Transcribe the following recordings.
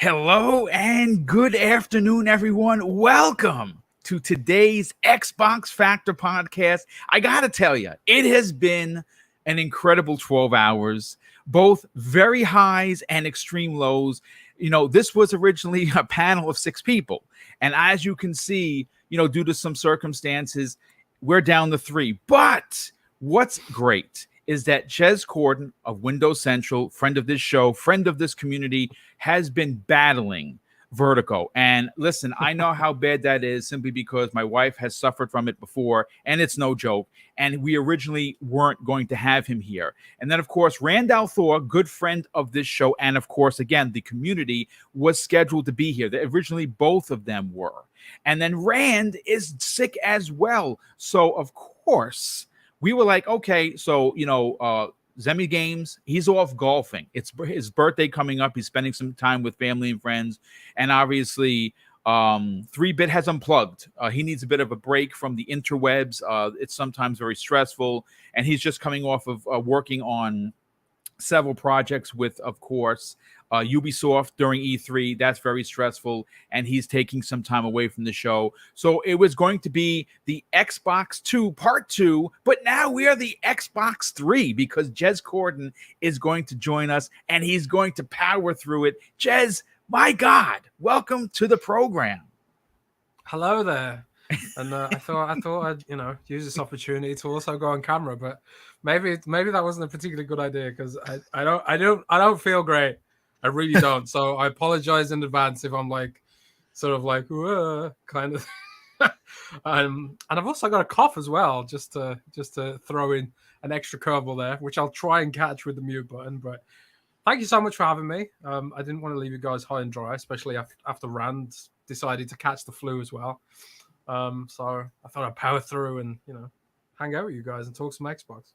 Hello and good afternoon, everyone. Welcome to today's Xbox Factor podcast. I got to tell you, it has been an incredible 12 hours, both very highs and extreme lows. This was originally a panel of 6 people. And as you can see, due to some circumstances, we're down to 3. But what's great is that Jez Corden of Windows Central, friend of this show, friend of this community, has been battling vertigo. And listen, I know how bad that is simply because my wife has suffered from it before, and it's no joke. And we originally weren't going to have him here. And then, of course, Randall Thor, good friend of this show, and of course, again, the community, was scheduled to be here. Originally, both of them were. And then Rand is sick as well. So, of course, we were like, okay, so, Zemi Games, he's off golfing. It's his birthday coming up. He's spending some time with family and friends. And obviously, 3-Bit has unplugged. He needs a bit of a break from the interwebs. It's sometimes very stressful. And he's just coming off of working on several projects with, of course, Ubisoft during E3. That's very stressful, and he's taking some time away from the show. So it was going to be the Xbox 2 Part 2, but now we are the Xbox 3 because Jez Corden is going to join us, and he's going to power through it. Jez, my God, welcome to the program. Hello there. And I thought I'd use this opportunity to also go on camera, but maybe that wasn't a particularly good idea because I don't feel great. I really don't. So I apologize in advance if I'm kind of. And I've also got a cough as well, just to throw in an extra curveball there, which I'll try and catch with the mute button. But thank you so much for having me. I didn't want to leave you guys high and dry, especially after Rand decided to catch the flu as well. So I thought I'd power through and, hang out with you guys and talk some Xbox.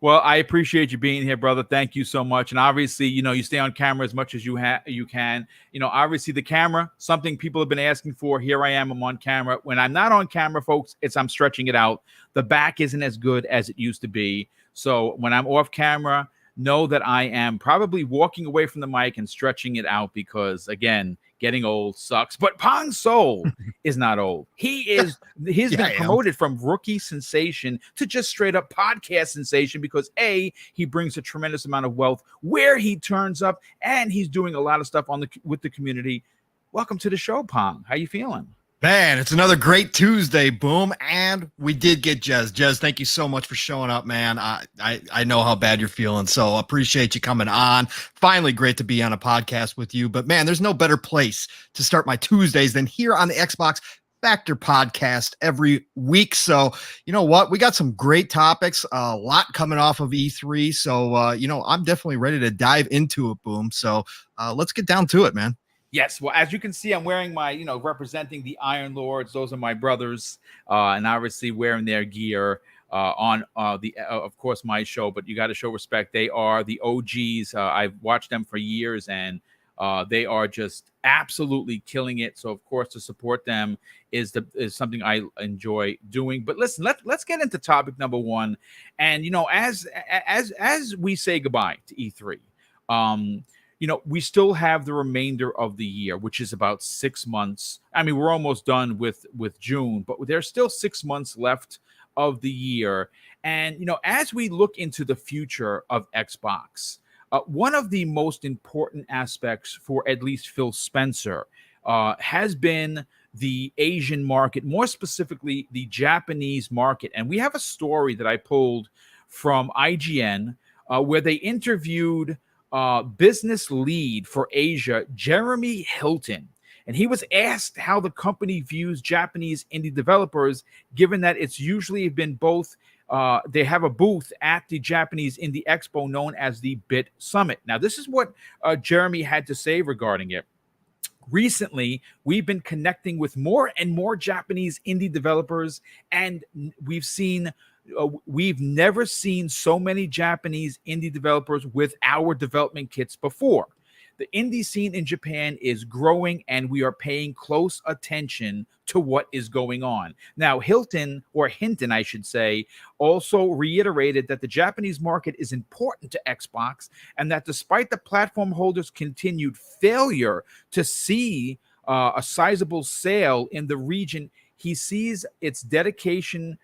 Well, I appreciate you being here, brother. Thank you so much. And obviously, you stay on camera as much as you can. Obviously the camera, something people have been asking for. Here I am, I'm on camera. When I'm not on camera, folks, I'm stretching it out. The back isn't as good as it used to be. So when I'm off camera, know that I am probably walking away from the mic and stretching it out because, again, getting old sucks. But Pong Soul is not old. He's been promoted from rookie sensation to just straight up podcast sensation because A, he brings a tremendous amount of wealth where he turns up, and he's doing a lot of stuff with the community. Welcome to the show, Pong. How you feeling? Man, it's another great Tuesday, Boom, and we did get Jez. Jez, thank you so much for showing up, man. I know how bad you're feeling, so appreciate you coming on. Finally, great to be on a podcast with you. But, man, there's no better place to start my Tuesdays than here on the Xbox Factor podcast every week. So, you know what? We got some great topics, a lot coming off of E3. So, I'm definitely ready to dive into it, Boom. So let's get down to it, man. Yes, well, as you can see, I'm wearing my, representing the Iron Lords. Those are my brothers, and obviously wearing their gear on of course, my show. But you got to show respect. They are the OGs. I've watched them for years, and they are just absolutely killing it. So, of course, to support them is something I enjoy doing. But listen, let's get into topic number 1. And as we say goodbye to E3. We still have the remainder of the year, which is about 6 months. I mean, we're almost done with June, but there's still 6 months left of the year. And, as we look into the future of Xbox, one of the most important aspects for at least Phil Spencer has been the Asian market, more specifically the Japanese market. And we have a story that I pulled from IGN where they interviewed business lead for Asia, Jeremy Hilton. And he was asked how the company views Japanese indie developers, given that it's usually been both. They have a booth at the Japanese Indie Expo known as the BIT Summit. Now, this is what Jeremy had to say regarding it. Recently, we've been connecting with more and more Japanese indie developers, and we've never seen so many Japanese indie developers with our development kits before. The indie scene in Japan is growing, and we are paying close attention to what is going on. Now, Hinton, I should say, also reiterated that the Japanese market is important to Xbox, and that despite the platform holders' continued failure to see a sizable sale in the region, he sees its decision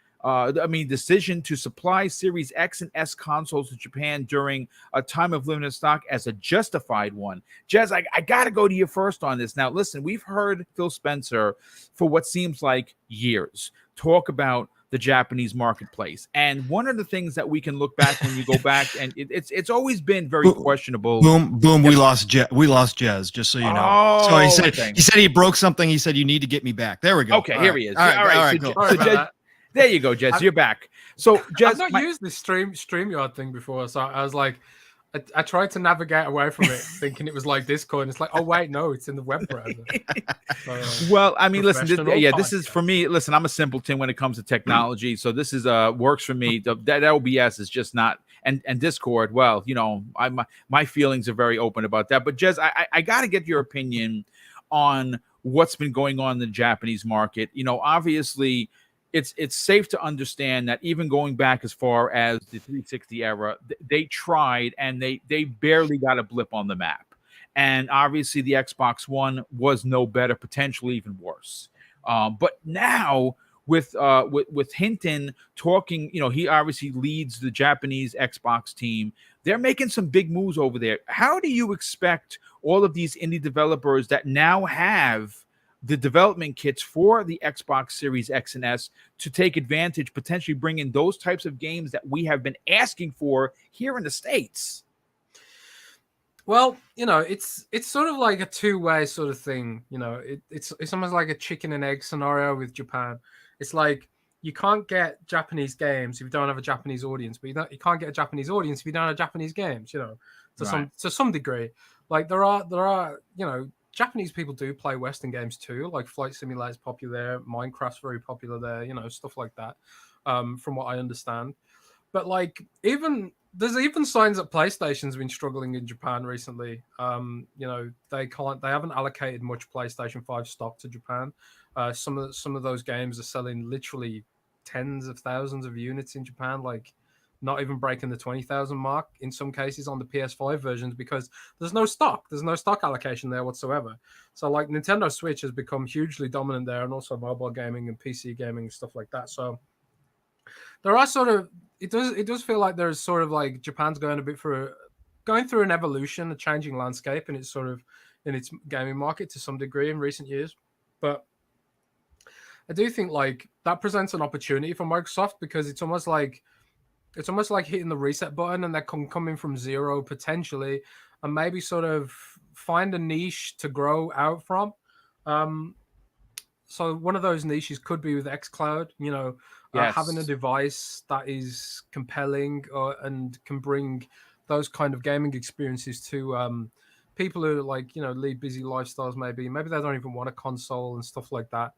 to supply Series X and S consoles to Japan during a time of limited stock as a justified one. Jez, I got to go to you first on this. Now, listen, we've heard Phil Spencer for what seems like years talk about the Japanese marketplace. And one of the things that we can look back when you go back, and it's always been very questionable. Boom. We lost Jez, just so you know. Oh, so he said he broke something. He said, you need to get me back. There we go. Okay, here he is. All right, so, cool. so Jez, there you go, Jez. You're back. So, Jez, I've not used this StreamYard thing before, so I was like, I tried to navigate away from it, thinking it was like Discord. And it's like, oh wait, no, it's in the web browser. Well, I mean, listen, this is for me. Listen, I'm a simpleton when it comes to technology, so this is works for me. That OBS is just not, and Discord. Well, you know, my feelings are very open about that. But Jez, I got to get your opinion on what's been going on in the Japanese market. You know, obviously, it's safe to understand that even going back as far as the 360 era, they tried and they barely got a blip on the map. And obviously the Xbox One was no better, potentially even worse. But now with Hinton talking, you know, he obviously leads the Japanese Xbox team. They're making some big moves over there. How do you expect all of these indie developers that now have the development kits for the Xbox Series X and S to take advantage, potentially bring in those types of games that we have been asking for here in the States? Well, you know, it's sort of like a two-way sort of thing. You know, it's almost like a chicken and egg scenario with Japan. It's like you can't get Japanese games if you don't have a Japanese audience, but you can't get a Japanese audience if you don't have Japanese games. You know, to some degree, like there are you know, Japanese people do play Western games too, like Flight Simulator is popular there, Minecraft's very popular there, you know, stuff like that, from what I understand. But like there's even signs that PlayStation's been struggling in Japan recently. You know, they haven't allocated much PlayStation 5 stock to Japan. Some of those games are selling literally tens of thousands of units in Japan, like not even breaking the 20,000 mark in some cases on the PS5 versions, because there's no stock allocation there whatsoever. So like Nintendo Switch has become hugely dominant there, and also mobile gaming and PC gaming and stuff like that. So there are sort of, it does feel like there's sort of like Japan's going through an evolution, a changing landscape, and it's sort of in its gaming market to some degree in recent years. But I do think like that presents an opportunity for Microsoft, because it's almost like hitting the reset button, and they're coming from zero potentially, and maybe sort of find a niche to grow out from. So one of those niches could be with xCloud, you know, having a device that is compelling and can bring those kind of gaming experiences to people who like, you know, lead busy lifestyles. Maybe they don't even want a console and stuff like that.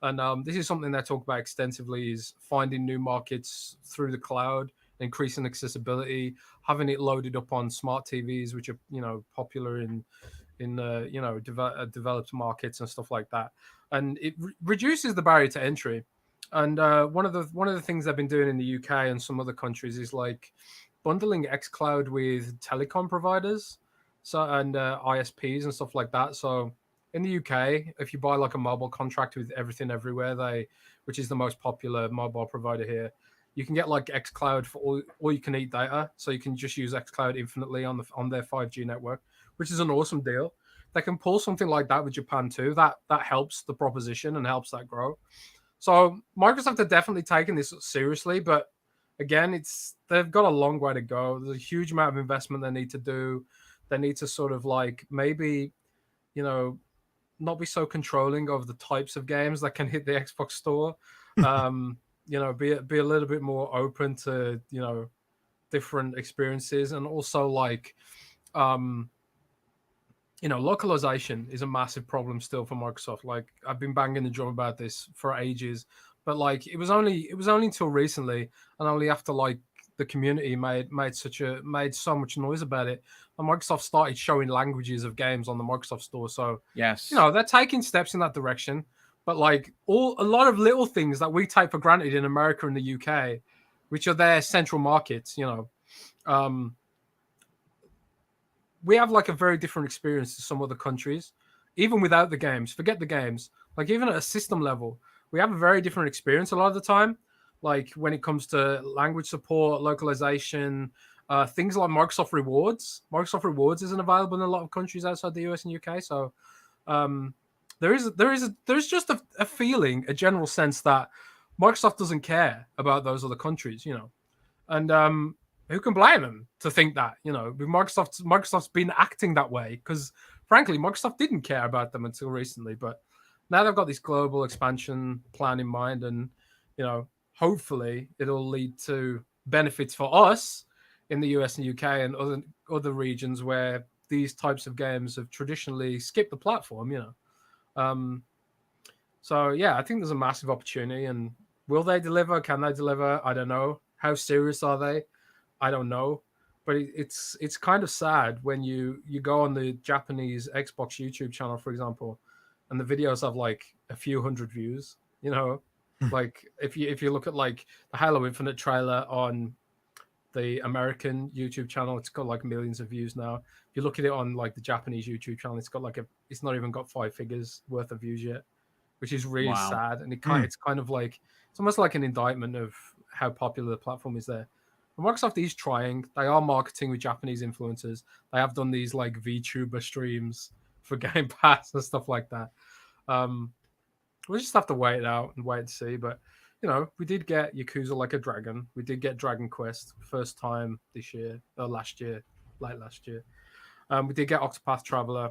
And this is something they talk about extensively, is finding new markets through the cloud, increasing accessibility, having it loaded up on smart TVs, which are, you know, popular in you know, developed markets and stuff like that. And it reduces the barrier to entry. And one of the things they've been doing in the UK and some other countries is like bundling xCloud with telecom providers, and ISPs and stuff like that. So in the UK, if you buy like a mobile contract with Everything Everywhere, which is the most popular mobile provider here, you can get like xCloud for all you can eat data. So you can just use xCloud infinitely on their 5G network, which is an awesome deal. They can pull something like that with Japan too. That helps the proposition and helps that grow. So Microsoft are definitely taking this seriously, but again, they've got a long way to go. There's a huge amount of investment they need to do. They need to sort of like maybe, you know, not be so controlling of the types of games that can hit the Xbox store. You know, be a little bit more open to, you know, different experiences, and also like, you know, localization is a massive problem still for Microsoft. Like I've been banging the drum about this for ages, but like it was only until recently, and only after like the community made so much noise about it, and Microsoft started showing languages of games on the Microsoft Store. So Yes, they're taking steps in that direction. But like a lot of little things that we take for granted in America and the UK, which are their central markets, we have like a very different experience to some other countries, even without the games. Forget the games. Like even at a system level, we have a very different experience a lot of the time. Like when it comes to language support, localization, things like Microsoft Rewards. Microsoft Rewards isn't available in a lot of countries outside the US and UK. So there's just a feeling, a general sense that Microsoft doesn't care about those other countries, and who can blame them to think that, Microsoft's been acting that way because frankly, Microsoft didn't care about them until recently, but now they've got this global expansion plan in mind, and hopefully it'll lead to benefits for us in the US and UK and other regions where these types of games have traditionally skipped the platform, So yeah, I think there's a massive opportunity, and will they deliver? Can they deliver? I don't know. How serious are they? I don't know. But it's kind of sad when you go on the Japanese Xbox YouTube channel, for example, and the videos have like a few hundred views. Like if you look at like the Halo Infinite trailer on the American YouTube channel, it's got like millions of views now. If you look at it on like the Japanese YouTube channel, it's got like it's not even got 5 figures worth of views yet, which is really sad. And it's kind of like, it's almost like an indictment of how popular the platform is there. And Microsoft is trying. They are marketing with Japanese influencers. They have done these like VTuber streams for Game Pass and stuff like that. We'll just have to wait it out and wait and see. But we did get Yakuza Like a Dragon. We did get Dragon Quest first time this year, or late last year. We did get Octopath Traveler.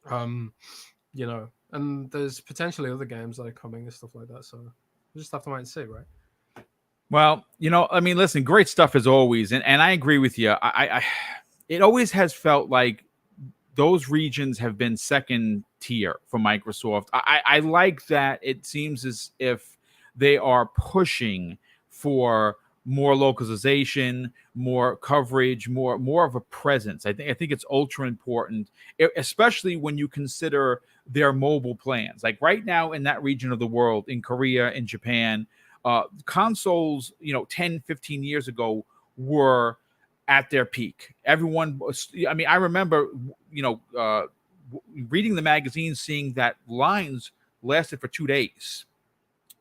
And there's potentially other games that are coming and stuff like that. So we'll just have to wait and see, right? Well, I mean, listen, great stuff as always, and I agree with you. I it always has felt like those regions have been second tier for Microsoft. I like that it seems as if they are pushing for more localization, more coverage, more of a presence. I think it's ultra important, especially when you consider their mobile plans. Like right now in that region of the world, in Korea, in Japan, consoles, 10, 15 years ago were at their peak. Everyone was, I remember, reading the magazine, seeing that lines lasted for 2 days.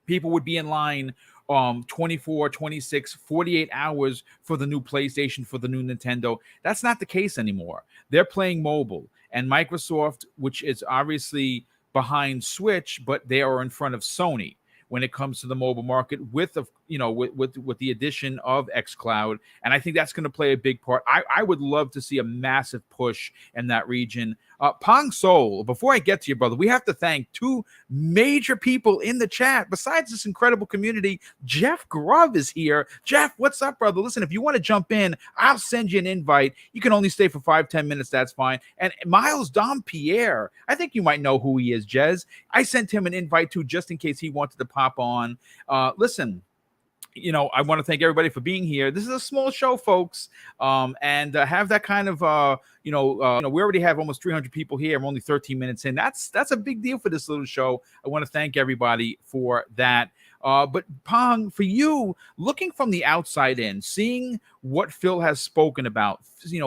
People would be in line 24, 26, 48 hours for the new PlayStation, for the new Nintendo. That's not the case anymore. They're playing mobile. And Microsoft, which is obviously behind Switch, but they are in front of Sony when it comes to the mobile market with the addition of xCloud. And I think that's going to play a big part. I would love to see a massive push in that region. Pong Soul, before I get to you, brother, we have to thank 2 major people in the chat. Besides this incredible community, Jeff Grubb is here. Jeff, what's up, brother? Listen, if you want to jump in, I'll send you an invite. You can only stay for 5-10 minutes. That's fine. And Miles Dompierre, I think you might know who he is, Jez. I sent him an invite too, just in case he wanted to pop on. Listen, I want to thank everybody for being here. This is a small show, folks, and have that kind of, we already have almost 300 people here. I'm only 13 minutes in. That's a big deal for this little show. I want to thank everybody for that. But Pong, for you, looking from the outside in, seeing what Phil has spoken about,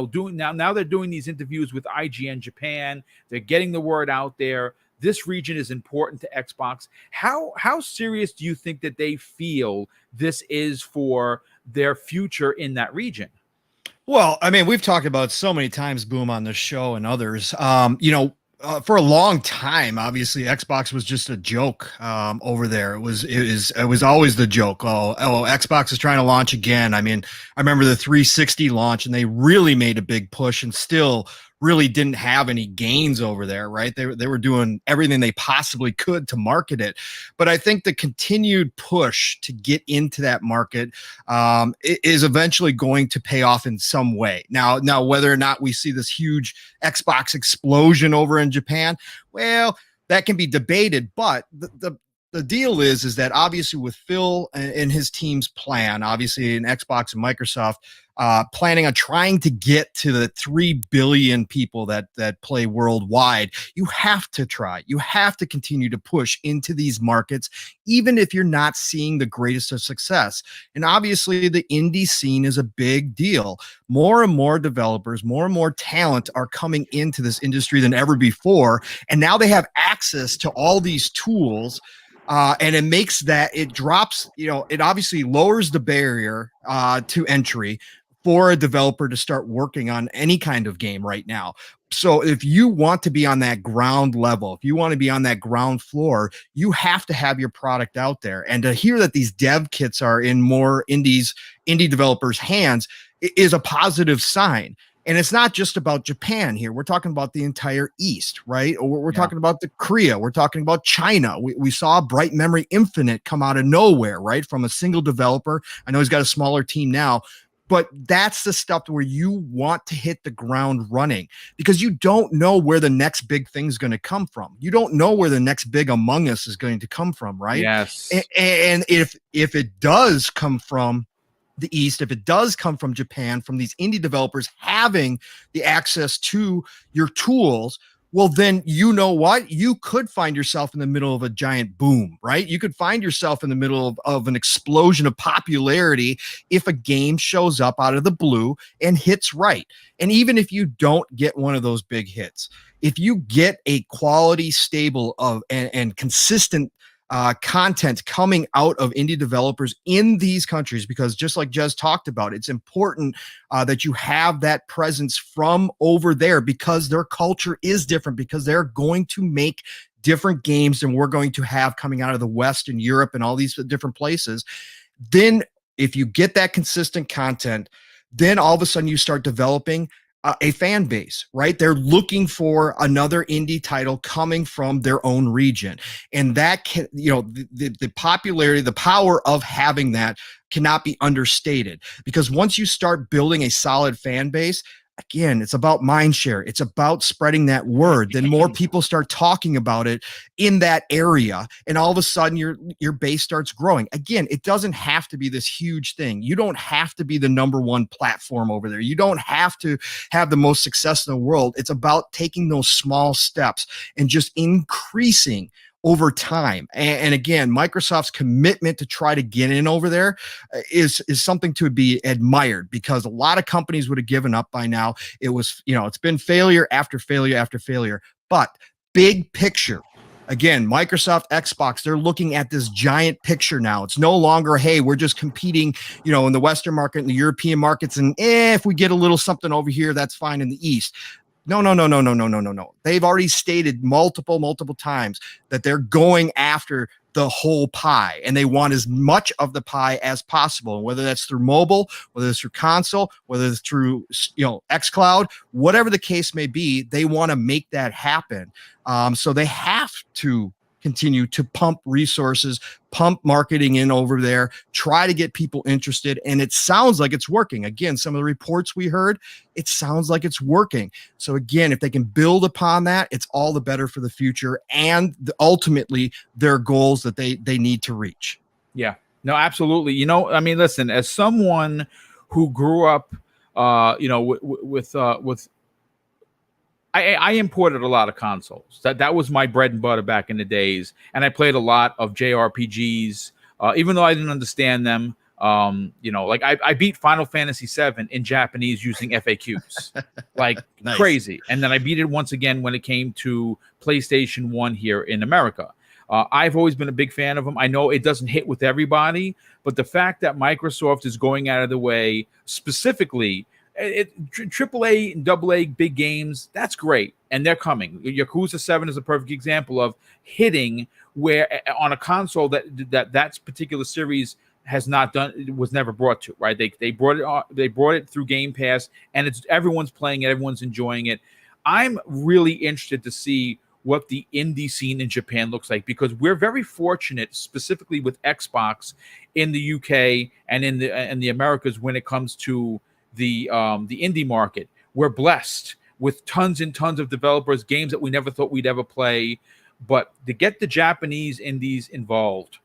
doing now they're doing these interviews with IGN Japan. They're getting the word out there. This region is important to Xbox. How serious do you think that they feel this is for their future in that region? Well, we've talked about so many times, Boom, on this show and others. For a long time, obviously, Xbox was just a joke over there. It was always the joke. Oh, Xbox is trying to launch again. I remember the 360 launch, and they really made a big push, and still really didn't have any gains over there, right? They were doing everything they possibly could to market it. But I think the continued push to get into that market is eventually going to pay off in some way. Now, whether or not we see this huge Xbox explosion over in Japan, well, that can be debated. But the deal is that obviously with Phil and his team's plan, obviously in Xbox and Microsoft, planning on trying to get to the 3 billion people that play worldwide, you have to try. You have to continue to push into these markets, even if you're not seeing the greatest of success. And obviously the indie scene is a big deal. More and more developers, more and more talent are coming into this industry than ever before. And now they have access to all these tools. And it makes that it drops, it obviously lowers the barrier to entry for a developer to start working on any kind of game right now. So if you want to be on that ground level, if you want to be on that ground floor, you have to have your product out there. And to hear that these dev kits are in more indie developers' hands is a positive sign. And it's not just about Japan here. We're talking about the entire East, right? Or we're talking about the Korea. We're talking about China. We saw Bright Memory Infinite come out of nowhere, right? From a single developer. I know he's got a smaller team now, but that's the stuff where you want to hit the ground running, because you don't know where the next big thing is going to come from. You don't know where the next big Among Us is going to come from, right? Yes. And if it does come from the East, if it does come from Japan, from these indie developers having the access to your tools, well, then you know what? You could find yourself in the middle of a giant boom, right? You could find yourself in the middle of an explosion of popularity if a game shows up out of the blue and hits right. And even if you don't get one of those big hits, if you get a quality, stable and consistent content coming out of indie developers in these countries, because just like Jez talked about, it's important that you have that presence from over there, because their culture is different, because they're going to make different games than we're going to have coming out of the West and Europe and all these different places. Then if you get that consistent content, then all of a sudden you start developing a fan base, right? They're looking for another indie title coming from their own region. And that can, the popularity, the power of having that cannot be understated, because once you start building a solid fan base, again, it's about mind share. It's about spreading that word. Then more people start talking about it in that area, and all of a sudden your base starts growing. Again, it doesn't have to be this huge thing. You don't have to be the #1 platform over there. You don't have to have the most success in the world. It's about taking those small steps and just increasing over time. And again, Microsoft's commitment to try to get in over there is something to be admired, because a lot of companies would have given up by now. It was, it's been failure after failure after failure. But big picture, again, Microsoft, Xbox, they're looking at this giant picture now. It's no longer, hey, we're just competing, in the Western market and the European markets, and if we get a little something over here, that's fine in the East. No. They've already stated multiple times that they're going after the whole pie, and they want as much of the pie as possible. Whether that's through mobile, whether it's through console, whether it's through, xCloud, whatever the case may be, they want to make that happen. So they have to continue to pump resources, pump marketing in over there, try to get people interested. And it sounds like it's working. Again, some of the reports we heard, it sounds like it's working. So again, if they can build upon that, it's all the better for the future and ultimately their goals that they need to reach. Yeah, no, absolutely. Listen, as someone who grew up, with I imported a lot of consoles. That was my bread and butter back in the days, and I played a lot of JRPGs, even though I didn't understand them. I beat Final Fantasy VII in Japanese using FAQs, like nice. Crazy. And then I beat it once again when it came to PlayStation 1 here in America. I've always been a big fan of them. I know it doesn't hit with everybody, but the fact that Microsoft is going out of the way specifically. AAA and AA big games, that's great, and they're coming. Yakuza 7 is a perfect example of hitting where on a console that particular series has not done, was never brought to, right? They brought it through Game Pass, and everyone's playing it, everyone's enjoying it. I'm really interested to see what the indie scene in Japan looks like, because we're very fortunate, specifically with Xbox in the UK and in the Americas, when it comes to the indie market. We're blessed with tons and tons of developers, games that we never thought we'd ever play. but to get the Japanese indies involved,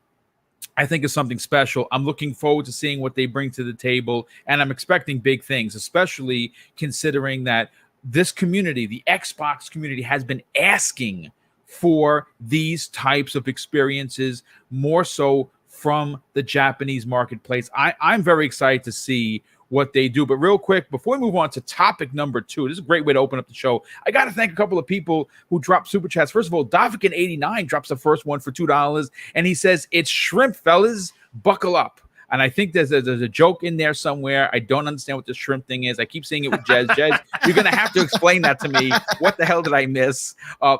I think is something special. I'm looking forward to seeing what they bring to the table, and I'm expecting big things, especially considering that this community, the Xbox community, has been asking for these types of experiences more so from the Japanese marketplace. I'm very excited to see what they do. But real quick, before we move on to topic number 2, this is a great way to open up the show. I got to thank a couple of people who dropped super chats. First of all, Davikin89 drops the first one for $2, and he says, "It's shrimp, fellas. Buckle up." And I think there's a joke in there somewhere. I don't understand what the shrimp thing is. I keep seeing it with Jez. Jez, you're going to have to explain that to me. What the hell did I miss?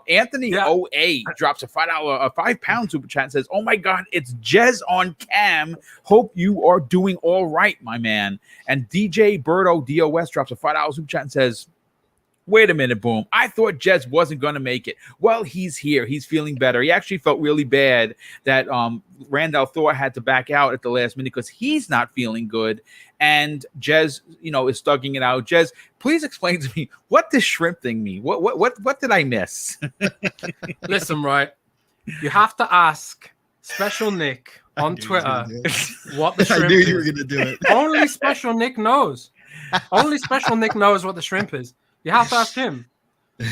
Anthony O.A. drops a £5 super chat and says, "Oh my God, it's Jez on cam. Hope you are doing all right, my man." And DJ Birdo DOS drops a $5 super chat and says, "Wait a minute, Boom. I thought Jez wasn't going to make it." Well, he's here. He's feeling better. He actually felt really bad that Randall Thor had to back out at the last minute because he's not feeling good. And Jez, is thugging it out. Jez, please explain to me what this shrimp thing mean. What did I miss? Listen, right. You have to ask Special Nick on Twitter what the shrimp I knew is. you were going to do it. Only Special Nick knows. Only Special Nick knows what the shrimp is. You have to ask him.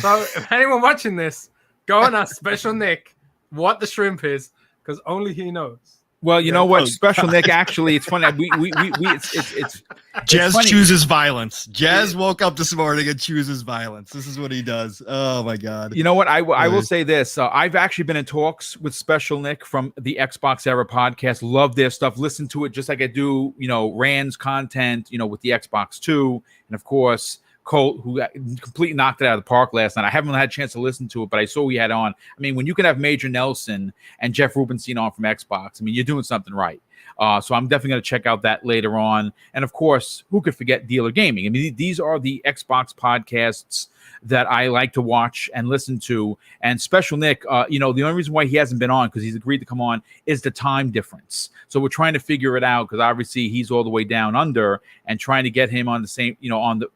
So if anyone watching this, go and ask Special Nick what the shrimp is, because only he knows. Well, you know what, Special Nick, actually, it's funny. It's Jez chooses violence. Jez woke up this morning and chooses violence. This is what he does. Oh, my God. You know what? I will say this. I've actually been in talks with Special Nick from the Xbox Era podcast. Love their stuff. Listen to it just like I do, Rand's content, with the Xbox 2. And, of course, Colt, who completely knocked it out of the park last night. I haven't had a chance to listen to it, but I saw he had on. I mean, when you can have Major Nelson and Jeff Rubenstein on from Xbox, I mean, you're doing something right. So I'm definitely going to check out that later on. And, of course, who could forget Dealer Gaming? I mean, these are the Xbox podcasts that I like to watch and listen to. And Special Nick, the only reason why he hasn't been on, because he's agreed to come on, is the time difference. So we're trying to figure it out, because obviously he's all the way down under, and trying to get him on the same, on the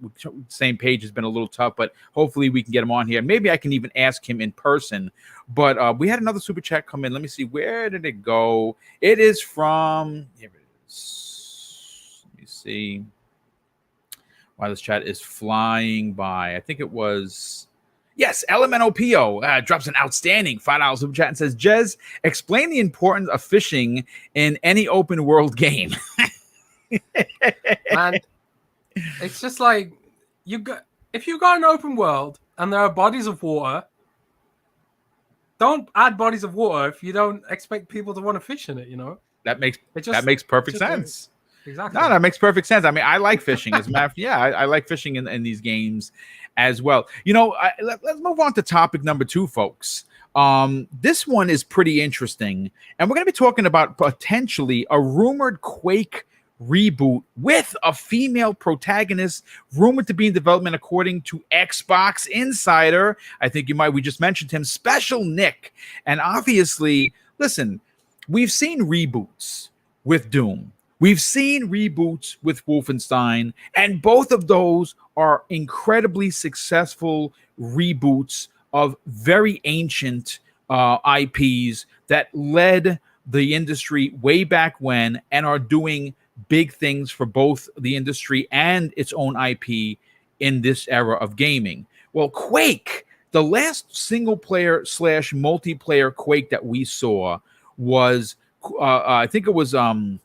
same page has been a little tough, but hopefully we can get him on here. Maybe I can even ask him in person. But we had another super chat come in. Let me see. Where did it go? It is from, here it is. Let me see. Wow, this chat is flying by. I think it was, yes, LMNOPO drops an outstanding $5 super chat and says, "Jez, explain the importance of fishing in any open world game." Man, it's just like, if you got an open world and there are bodies of water, don't add bodies of water if you don't expect people to want to fish in it, That makes perfect sense. Exactly. No, that makes perfect sense. I mean, I like fishing. As a matter of fact, I like fishing in these games as well. Let's move on to topic number 2, folks. This one is pretty interesting, and we're going to be talking about potentially a rumored Quake reboot with a female protagonist rumored to be in development, according to Xbox Insider. I think we just mentioned him, Special Nick. And obviously, listen, we've seen reboots with Doom. We've seen reboots with Wolfenstein, and both of those are incredibly successful reboots of very ancient IPs that led the industry way back when and are doing big things for both the industry and its own IP in this era of gaming. Well, Quake, the last single player / multiplayer Quake that we saw was, I think it was on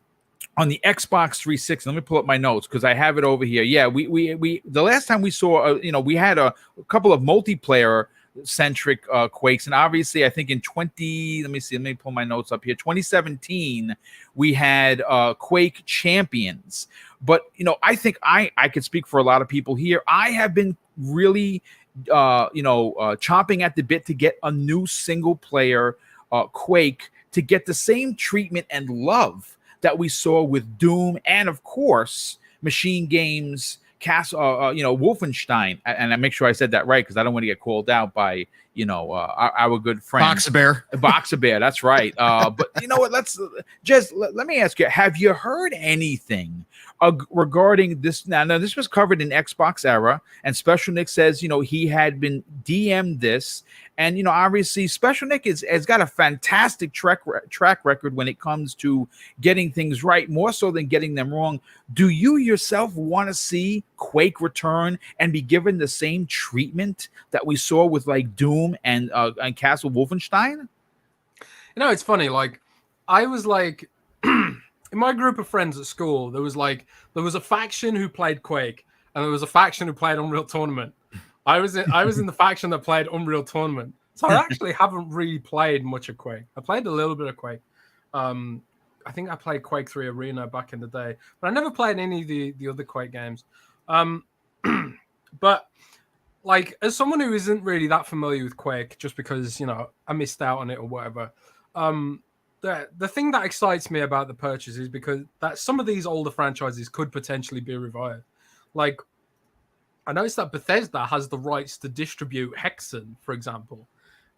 the Xbox 360. Let me pull up my notes because I have it over here. Yeah, we the last time we saw, we had a couple of multiplayer centric Quakes, and obviously I think in let me pull my notes up here, 2017 we had Quake Champions. But I think I could speak for a lot of people here. I have been really chomping at the bit to get a new single player Quake to get the same treatment and love that we saw with Doom and, of course, Machine Games, Wolfenstein. And I make sure I said that right because I don't want to get called out by, our good friend Boxer Bear. That's right. But you know what? Let me ask you: have you heard anything regarding this. Now, this was covered in Xbox Era, and Special Nick says, he had been DM'd this, and obviously Special Nick has got a fantastic track record when it comes to getting things right, more so than getting them wrong. Do you yourself want to see Quake return and be given the same treatment that we saw with like Doom and Castle Wolfenstein? It's funny. Like, I was like, in my group of friends at school, there was a faction who played Quake, and there was a faction who played Unreal Tournament. I was in the faction that played Unreal Tournament, so I actually haven't really played much of Quake. I played a little bit of Quake. I think I played Quake 3 Arena back in the day, but I never played any of the other Quake games. But like, as someone who isn't really that familiar with Quake, just because I missed out on it or whatever. The thing that excites me about the purchase is because that some of these older franchises could potentially be revived. Like, I noticed that Bethesda has the rights to distribute Hexen, for example,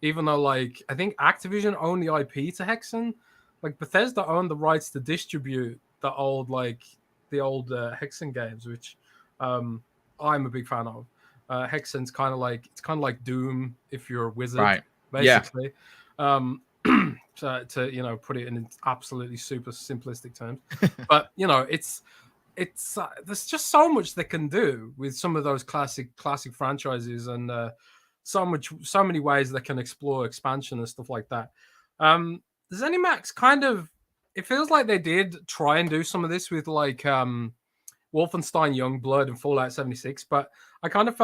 even though like I think Activision owned the IP to Hexen. Like, Bethesda owned the rights to distribute the old Hexen games, which I'm a big fan of. Hexen's kind of like Doom if you're a wizard, right? Basically. Yeah. To put it in absolutely super simplistic terms, but it's there's just so much they can do with some of those classic franchises, and so many ways they can explore expansion and stuff like that. ZeniMax it feels like they did try and do some of this with like Wolfenstein Youngblood and Fallout 76, but I kind of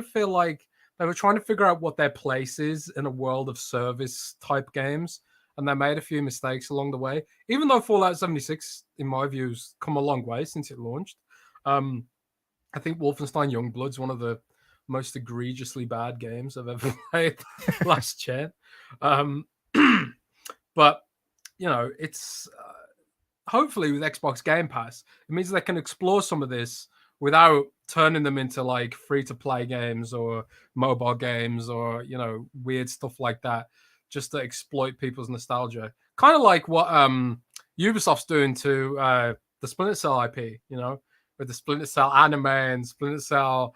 feel like they were trying to figure out what their place is in a world of service type games, and they made a few mistakes along the way. Even though Fallout 76, in my view, has come a long way since it launched. I think Wolfenstein Youngblood's one of the most egregiously bad games I've ever played last gen. But it's hopefully with Xbox Game Pass, it means they can explore some of this without turning them into like free-to-play games or mobile games or weird stuff like that, just to exploit people's nostalgia. Kind of like what Ubisoft's doing to the Splinter Cell IP, with the Splinter Cell anime and Splinter Cell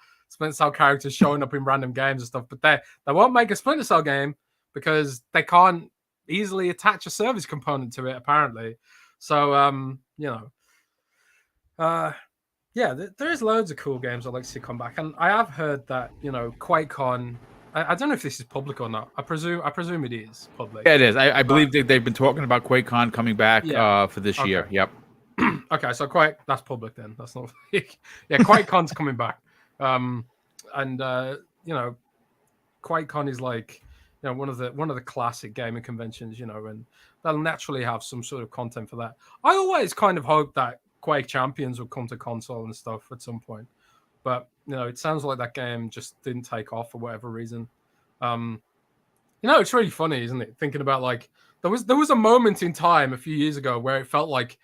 characters showing up in random games and stuff. But they won't make a Splinter Cell game because they can't easily attach a service component to it, apparently. So yeah, there is loads of cool games I'd like to see come back, and I have heard that QuakeCon. I don't know if this is public or not. I presume it is public. Yeah, it is. I believe they've been talking about QuakeCon coming back for this year. Yep. Okay, so Quake, that's public then. That's not. Yeah, QuakeCon's coming back, and QuakeCon is like one of the classic gaming conventions, and they'll naturally have some sort of content for that. I always kind of hope that Quake Champions will come to console and stuff at some point, but it sounds like that game just didn't take off for whatever reason. It's really funny, isn't it, thinking about like there was a moment in time a few years ago where it felt like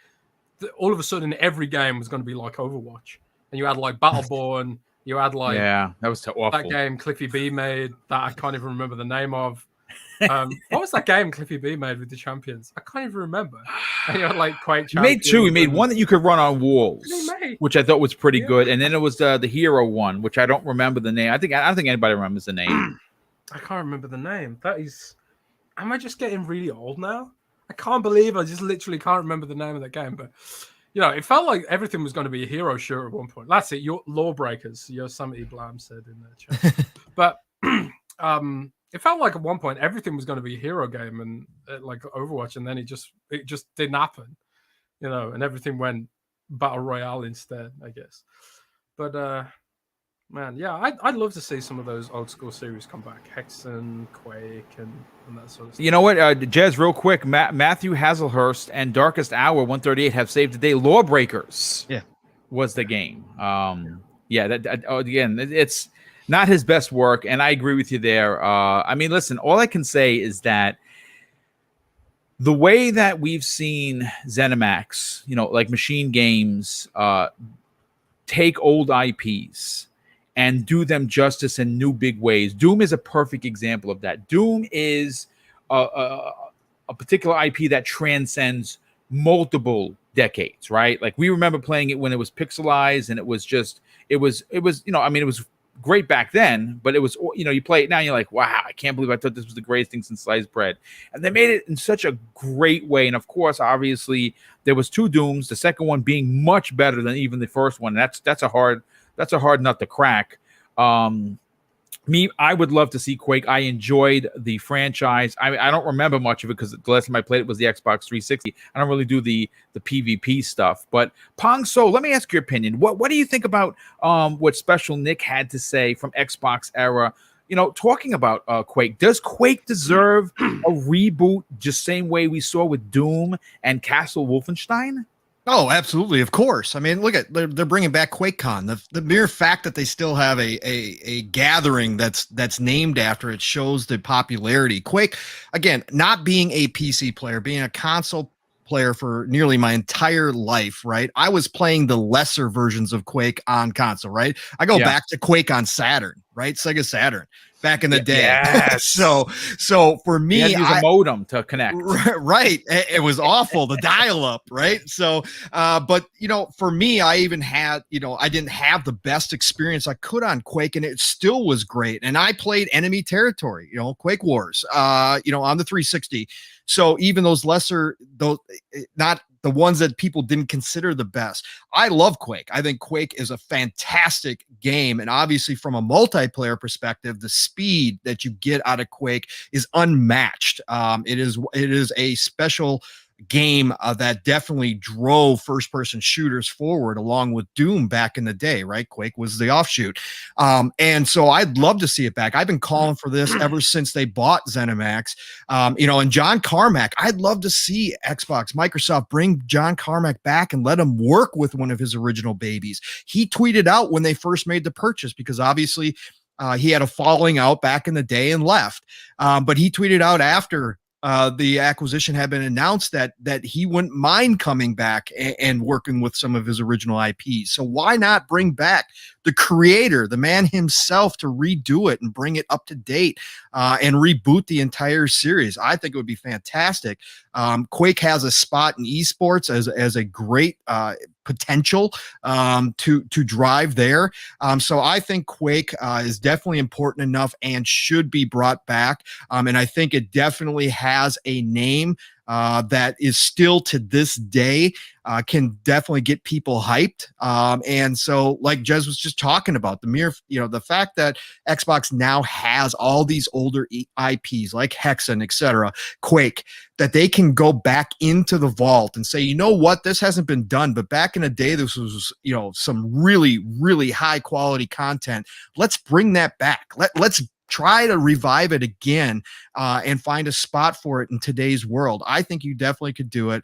all of a sudden every game was going to be like Overwatch, and you had like Battleborn, you had like that was awful. That game Cliffy B made that I can't even remember the name of. What was that game Cliffy B made with the champions? I can't even remember. And you had like Quake Champions. He made two. He made one that you could run on walls, which I thought was pretty good, and then it was the hero one, which I don't remember the name. I don't think anybody remembers the name. I can't remember the name. Am I just getting really old now? I can't believe I just literally can't remember the name of that game. But it felt like everything was going to be a hero shooter at one point. That's it. Your Lawbreakers, Yosemite Blam said in the chat. But it felt like at one point everything was going to be a hero game and like Overwatch, and then it just didn't happen, and everything went battle royale instead, I guess. But man, yeah, I'd love to see some of those old school series come back, Hexen, Quake, and that sort of stuff. You know what, Jez, real quick, Matthew Hazelhurst and Darkest Hour 138 have saved the day. Lawbreakers, was the game. Again, it's not his best work, and I agree with you there. I mean, listen, all I can say is that the way that we've seen ZeniMax, like Machine Games, take old IPs and do them justice in new big ways. Doom is a perfect example of that. Doom is a particular IP that transcends multiple decades, right? Like we remember playing it when it was pixelized, and it was I mean, it was great back then, but it was, you play it now and you're like, wow, I can't believe I thought this was the greatest thing since sliced bread. And they made it in such a great way. And of course, obviously, there was 2 Dooms, the second one being much better than even the first one. That's a hard nut to crack. I would love to see Quake. I enjoyed the franchise. I don't remember much of it because the last time I played it was the Xbox 360. I don't really do the PvP stuff. But Pong So, let me ask your opinion. What do you think about what Special Nick had to say from Xbox era? Talking about Quake. Does Quake deserve a reboot just same way we saw with Doom and Castle Wolfenstein? Oh, absolutely. Of course. I mean, look at they're bringing back QuakeCon. The mere fact that they still have a gathering that's named after it shows the popularity. Quake, again, not being a PC player, being a console player for nearly my entire life, right? I was playing the lesser versions of Quake on console, right? I go back to Quake on Saturn, right? Sega Saturn. Back in the day. Yes. So for me, you had to use a modem to connect. Right. It was awful, the dial-up, right? So, but for me, I even had, I didn't have the best experience I could on Quake, and it still was great. And I played Enemy Territory, Quake Wars, on the 360. So even those not the ones that people didn't consider the best. I love Quake. I think Quake is a fantastic game. And obviously from a multiplayer perspective, the speed that you get out of Quake is unmatched. It is a special game that definitely drove first-person shooters forward, along with Doom back in the day, right? Quake was the offshoot. And so I'd love to see it back. I've been calling for this ever since they bought ZeniMax. And John Carmack, I'd love to see Microsoft bring John Carmack back and let him work with one of his original babies. He tweeted out when they first made the purchase, because obviously he had a falling out back in the day and left. But he tweeted out after the acquisition had been announced that he wouldn't mind coming back and working with some of his original IPs. So why not bring back the creator, the man himself, to redo it and bring it up to date and reboot the entire series? I think it would be fantastic. Quake has a spot in esports as a great potential to drive there. So I think Quake is definitely important enough and should be brought back. And I think it definitely has a name that is still to this day can definitely get people hyped. And so, like Jez was just talking about, the fact that Xbox now has all these older IPs like Hexen, etc., Quake, that they can go back into the vault and say, you know what, this hasn't been done, but back in the day, this was, some really, really high quality content. Let's bring that back. Let's try to revive it again and find a spot for it in today's world. I think you definitely could do it.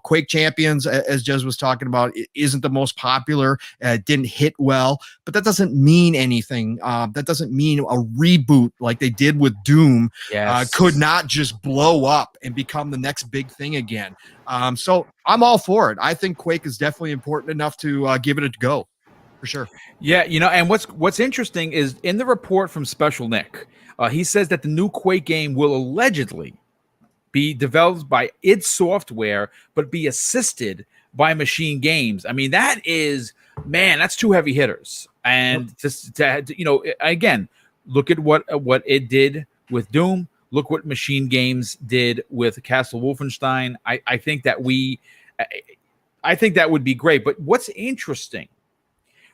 Quake Champions, as Jez was talking about, it isn't the most popular. It didn't hit well, but that doesn't mean anything. That doesn't mean a reboot like they did with Doom could not just blow up and become the next big thing again. So I'm all for it. I think Quake is definitely important enough to give it a go. For sure. Yeah, and what's interesting is in the report from Special Nick, he says that the new Quake game will allegedly be developed by id Software, but be assisted by Machine Games. I mean, that's 2 heavy hitters. And again, look at what it did with Doom. Look what Machine Games did with Castle Wolfenstein. I think that would be great. But what's interesting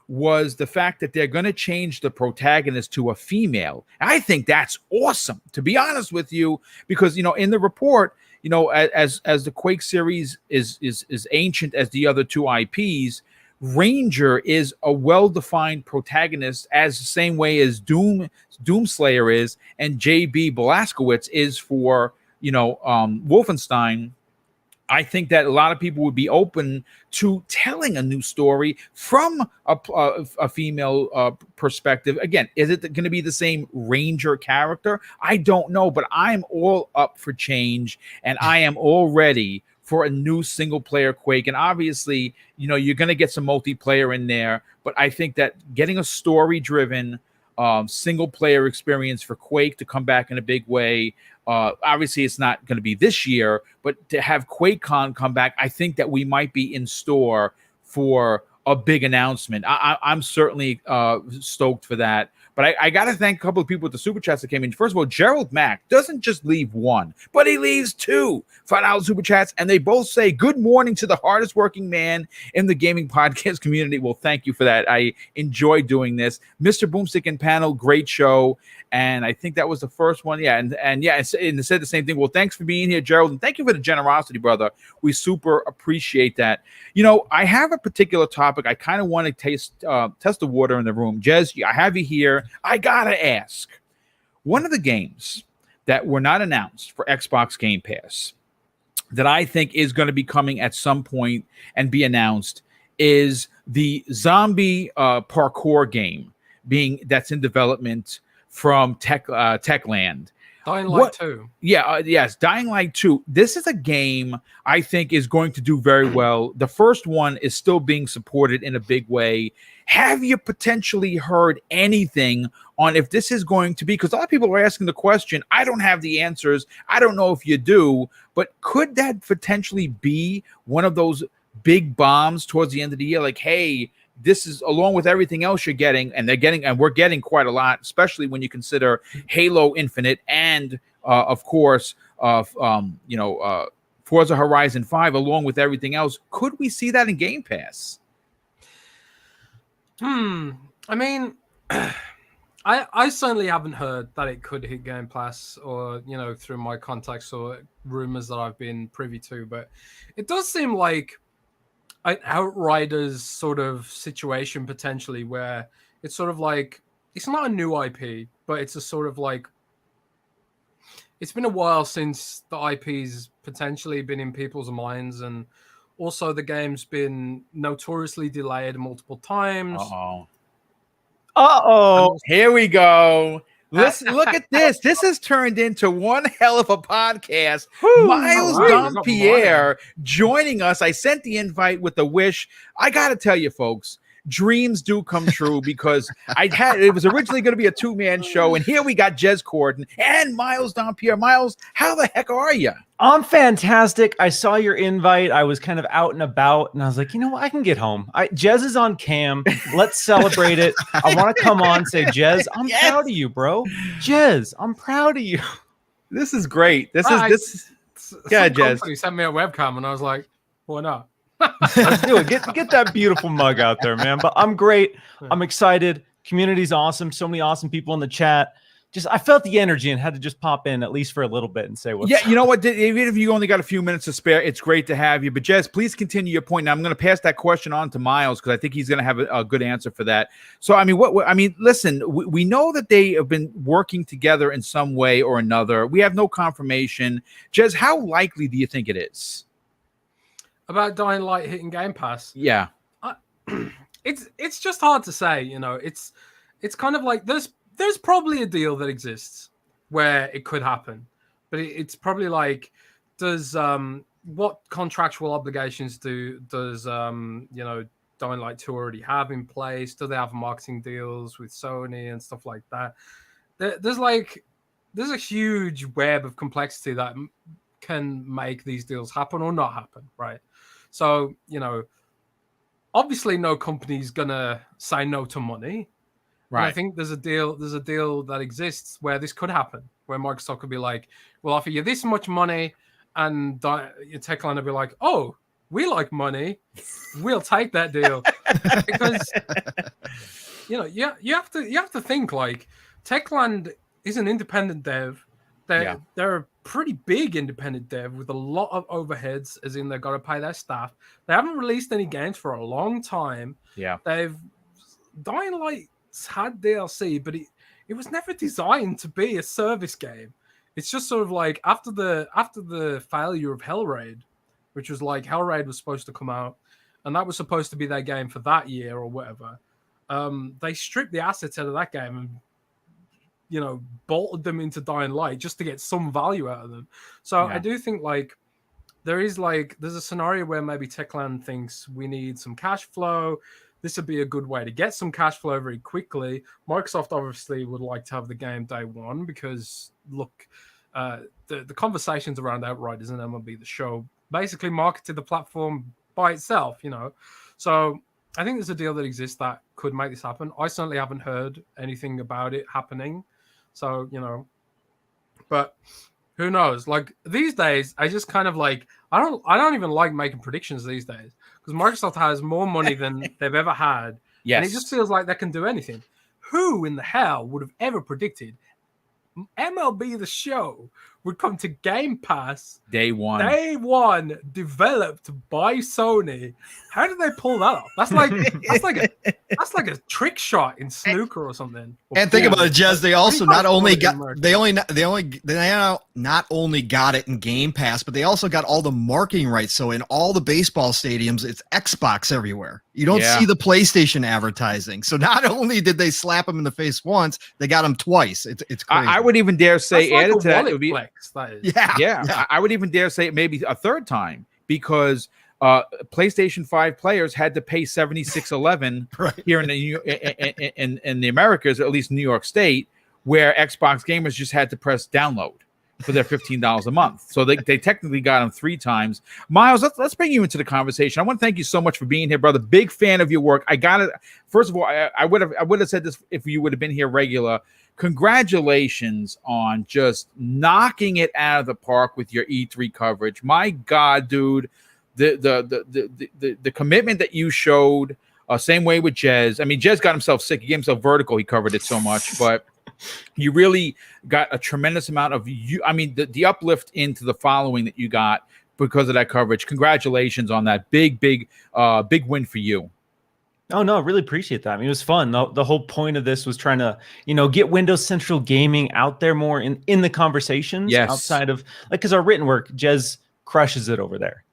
was the fact that they're going to change the protagonist to a female. I think that's awesome, to be honest with you, because in the report, as the Quake series is ancient as the other 2 IPs, Ranger is a well-defined protagonist as the same way as Doomslayer is, and JB Blazkowicz is for Wolfenstein. I think that a lot of people would be open to telling a new story from a female perspective. Again, is it going to be the same Ranger character? I don't know, but I'm all up for change, and I am all ready for a new single-player Quake. And obviously, you're going to get some multiplayer in there, but I think that getting a story-driven single player experience for Quake to come back in a big way. Obviously, it's not going to be this year, but to have QuakeCon come back, I think that we might be in store for a big announcement. I'm certainly stoked for that. But I got to thank a couple of people with the super chats that came in. First of all, Gerald Mack doesn't just leave one, but he leaves two $5 super chats, and they both say, "Good morning to the hardest working man in the gaming podcast community." Well, thank you for that. I enjoy doing this. Mr. Boomstick and Panel, great show. And I think that was the first one. Yeah. And it said the same thing. Well, thanks for being here, Gerald. And thank you for the generosity, brother. We super appreciate that. You know, I have a particular topic. I kind of want to test the water in the room. Jez, I have you here. I got to ask. One of the games that were not announced for Xbox Game Pass that I think is going to be coming at some point and be announced is the zombie parkour game that's in development from Techland. Dying Light 2. Yeah, yes, Dying Light 2. This is a game I think is going to do very well. The first one is still being supported in a big way. Have you potentially heard anything on if this is going to be, because a lot of people are asking the question, I don't have the answers. I don't know if you do, but could that potentially be one of those big bombs towards the end of the year? Like, hey, this is along with everything else you're getting, and we're getting quite a lot, especially when you consider Halo Infinite and of course Forza Horizon 5 along with everything else. Could we see that in Game Pass? I mean, I certainly haven't heard that it could hit Game Pass, or through my contacts or rumors that I've been privy to, but it does seem like an Outriders sort of situation potentially, where it's sort of like, it's not a new IP, but it's a sort of like, it's been a while since the IP's potentially been in people's minds, and also the game's been notoriously delayed multiple times. Here we go. Listen, look at this. This has turned into one hell of a podcast. Miles Dompierre joining us. I sent the invite with a wish. I got to tell you, folks, dreams do come true, because it was originally going to be a two-man show, and here we got Jez Corden and Miles Dompierre. Miles, how the heck are you? I'm fantastic. I saw your invite. I was kind of out and about, and I was like, you know what? I can get home. Jez is on cam. Let's celebrate it. I want to come on and say, Jez, I'm proud of you, bro. Jez, I'm proud of you. This is great. Yeah, Jez. He sent me a webcam, and I was like, why not? Let's do it. Get that beautiful mug out there, man. But I'm great. I'm excited. Community's awesome. So many awesome people in the chat. I felt the energy and had to just pop in at least for a little bit and say what's up. You know what? Even if you only got a few minutes to spare, it's great to have you. But Jez, please continue your point. Now I'm going to pass that question on to Miles, because I think he's going to have a good answer for that. So I mean, listen, we know that they have been working together in some way or another. We have no confirmation. Jez, how likely do you think it is about Dying Light hitting Game Pass? Yeah, it's just hard to say. It's kind of like there's probably a deal that exists where it could happen, but it's probably like, does what contractual obligations does Dying Light 2 already have in place? Do they have marketing deals with Sony and stuff like that? There's a huge web of complexity that can make these deals happen or not happen, right? So obviously no company's gonna say no to money. Right. And I think there's a deal that exists where this could happen, where Microsoft could be like, we'll offer you this much money, and Techland will be like, oh, we like money, we'll take that deal. Because you have to think, like, Techland is an independent dev. They're a pretty big independent dev with a lot of overheads, as in they've got to pay their staff. They haven't released any games for a long time. Yeah. Dying Light had DLC, but it was never designed to be a service game. It's just sort of like after the failure of Hellblade, which was like, Hellblade was supposed to come out, and that was supposed to be their game for that year or whatever. They stripped the assets out of that game and bolted them into Dying Light just to get some value out of them. So I do think there's a scenario where maybe Techland thinks we need some cash flow. this would be a good way to get some cash flow very quickly. Microsoft obviously would like to have the game day one because, look, the conversations around Outriders and MLB The Show basically marketed the platform by itself, So I think there's a deal that exists that could make this happen. I certainly haven't heard anything about it happening. So, but who knows? Like these days, I just kind of like, I don't even like making predictions these days because Microsoft has more money than they've ever had. Yes. And it just feels like they can do anything. Who in the hell would have ever predicted MLB The Show would come to Game Pass Day one, developed by Sony? How did they pull that off? That's like a trick shot in snooker or something. And think about it, Jez. They also not only got not only got it in Game Pass, but they also got all the marketing rights. So in all the baseball stadiums, it's Xbox everywhere. You don't see the PlayStation advertising. So not only did they slap them in the face once, they got them twice. It's crazy. I would even dare say That's added like to that, it would be flex, that is. Yeah. I would even dare say maybe a third time because PlayStation 5 players had to pay $76.11 here in the in the Americas, or at least New York State, where Xbox gamers just had to press download for their $15 a month. So they technically got them 3 times. Miles, let's bring you into the conversation. I want to thank you so much for being here, brother. Big fan of your work. I got it. First of all, I would have said this if you would have been here regular. Congratulations on just knocking it out of the park with your E3 coverage. My God, dude, the commitment that you showed. Same way with Jez. I mean, Jez got himself sick. He gave himself vertigo. He covered it so much, but you really got a tremendous amount of the uplift into the following that you got because of that coverage. Congratulations on that big win for you. Oh, no, I really appreciate that. I mean, it was fun. The whole point of this was trying to, get Windows Central Gaming out there more in the conversations outside of, like, because our written work, Jez crushes it over there.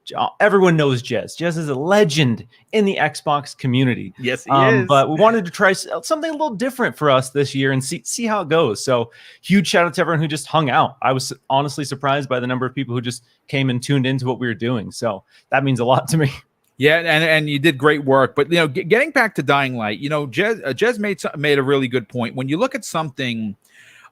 Everyone knows Jez. Jez is a legend in the Xbox community. Yes, he is. But we wanted to try something a little different for us this year and see how it goes. So huge shout out to everyone who just hung out. I was honestly surprised by the number of people who just came and tuned into what we were doing. So that means a lot to me. Yeah, and you did great work. But, getting back to Dying Light, Jez made a really good point. When you look at something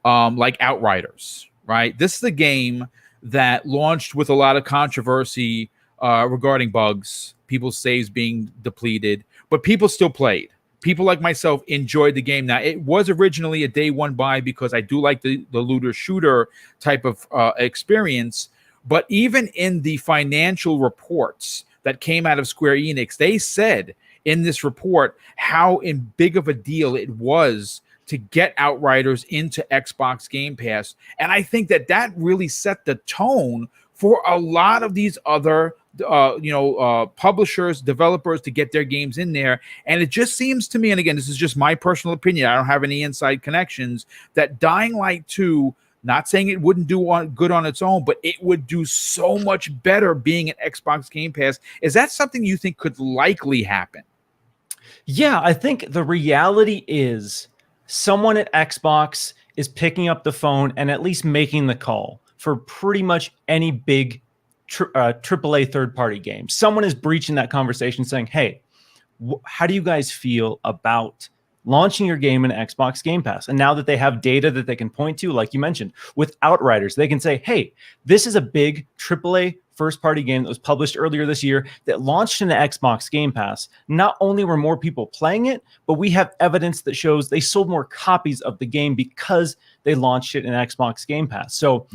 like Outriders, right? This is a game that launched with a lot of controversy regarding bugs, people's saves being depleted, but people still played. People like myself enjoyed the game. Now, it was originally a day one buy because I do like the looter shooter type of experience. But even in the financial reports that came out of Square Enix, they said in this report how big of a deal it was to get Outriders into Xbox Game Pass. And I think that really set the tone for a lot of these other publishers, developers to get their games in there. And it just seems to me, and again, this is just my personal opinion, I don't have any inside connections, that Dying Light 2, not saying it wouldn't do good on its own, but it would do so much better being an Xbox Game Pass. Is that something you think could likely happen? Yeah, I think the reality is someone at Xbox is picking up the phone and at least making the call for pretty much any big AAA third-party game. Someone is breaching that conversation saying, hey, how do you guys feel about launching your game in Xbox Game Pass? And now that they have data that they can point to, like you mentioned, with Outriders, they can say, hey, this is a big AAA first-party game that was published earlier this year that launched into Xbox Game Pass. Not only were more people playing it, but we have evidence that shows they sold more copies of the game because they launched it in Xbox Game Pass. So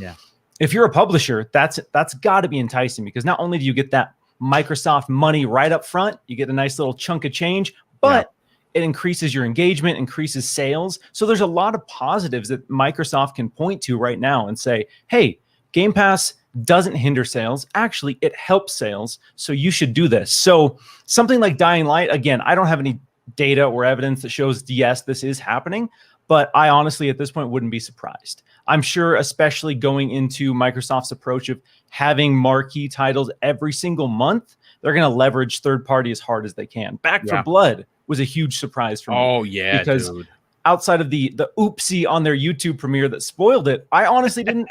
if you're a publisher, that's got to be enticing, because not only do you get that Microsoft money right up front, you get a nice little chunk of change, but it increases your engagement, increases sales. So there's a lot of positives that Microsoft can point to right now and say, hey, Game Pass doesn't hinder sales. Actually, it helps sales. So you should do this. So something like Dying Light, again, I don't have any data or evidence that shows, yes, this is happening, but I honestly, at this point, wouldn't be surprised. I'm sure, especially going into Microsoft's approach of having marquee titles every single month, they're going to leverage third party as hard as they can. Back 4 Blood was a huge surprise for me. Oh, yeah, because dude. Outside of the oopsie on their YouTube premiere that spoiled it, I honestly didn't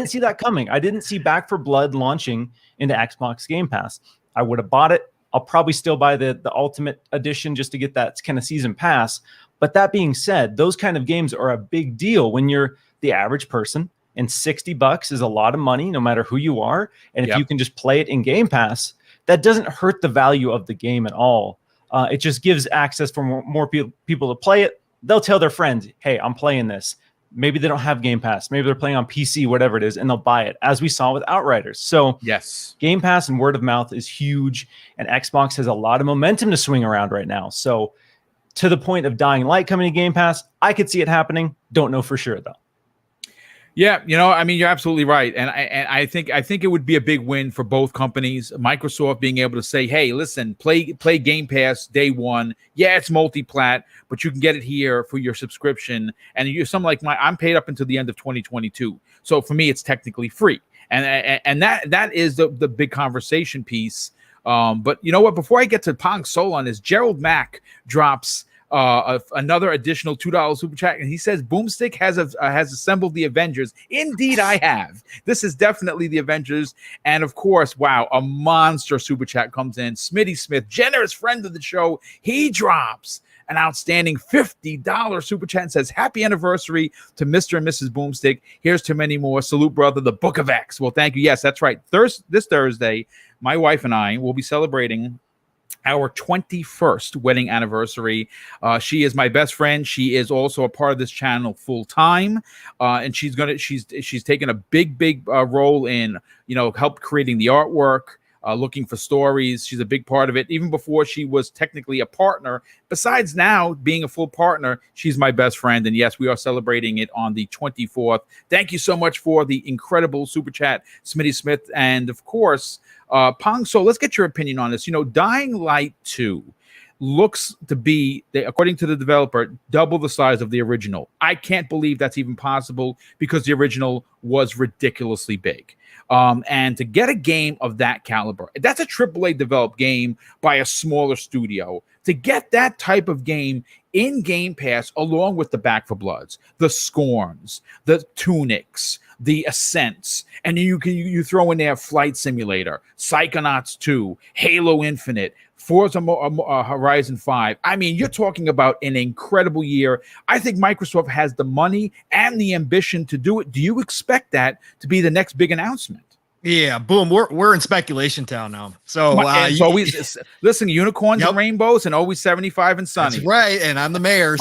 see that coming. I didn't see Back 4 Blood launching into Xbox Game Pass. I would have bought it I'll probably still buy the Ultimate Edition just to get that kind of season pass. But that being said, those kind of games are a big deal when you're the average person, and $60 is a lot of money no matter who you are. And if you can just play it in Game Pass, that doesn't hurt the value of the game at all. It just gives access for more people to play it. They'll tell their friends, hey, I'm playing this. Maybe they don't have Game Pass. Maybe they're playing on PC, whatever it is, and they'll buy it, as we saw with Outriders. So yes, Game Pass and word of mouth is huge, and Xbox has a lot of momentum to swing around right now. So to the point of Dying Light coming to Game Pass, I could see it happening. Don't know for sure, though. Yeah, I mean, you're absolutely right, and I think it would be a big win for both companies. Microsoft being able to say, "Hey, listen, play Game Pass day one. Yeah, it's multi-plat, but you can get it here for your subscription." And you're something like I'm paid up until the end of 2022, so for me, it's technically free. And that is the big conversation piece. But you know what? Before I get to Pong Soul on this, Gerald Mack drops another additional $2 super chat, and he says Boomstick has assembled the Avengers. Indeed, I have. This is definitely the Avengers, and of course, wow, a monster super chat comes in. Smitty Smith, generous friend of the show, he drops an outstanding $50 super chat and says, happy anniversary to Mr. and Mrs. Boomstick. Here's to many more. Salute, brother, the Book of X. Well, thank you. Yes, that's right. This Thursday, my wife and I will be celebrating our 21st wedding anniversary. She is my best friend. She is also a part of this channel full time, and she's taken a big role in help creating the artwork, looking for stories. She's a big part of it. Even before she was technically a partner, besides now being a full partner, she's my best friend. And yes, we are celebrating it on the 24th. Thank you so much for the incredible super chat, Smitty Smith, and of course, Pong. So let's get your opinion on this. Dying Light 2 looks to be, according to the developer, double the size of the original. I can't believe that's even possible because the original was ridiculously big. And to get a game of that caliber, that's a AAA developed game by a smaller studio. To get that type of game in Game Pass, along with the Back 4 Bloods, the Scorns, the Tunics, the Ascents, and you throw in there Flight Simulator, Psychonauts 2, Halo Infinite, Forza Horizon 5. I mean, you're talking about an incredible year. I think Microsoft has the money and the ambition to do it. Do you expect that to be the next big announcement? Yeah, boom. We're in speculation town now. So it's always listen, unicorns and rainbows, and always 75 and sunny. That's right, and I'm the mayor.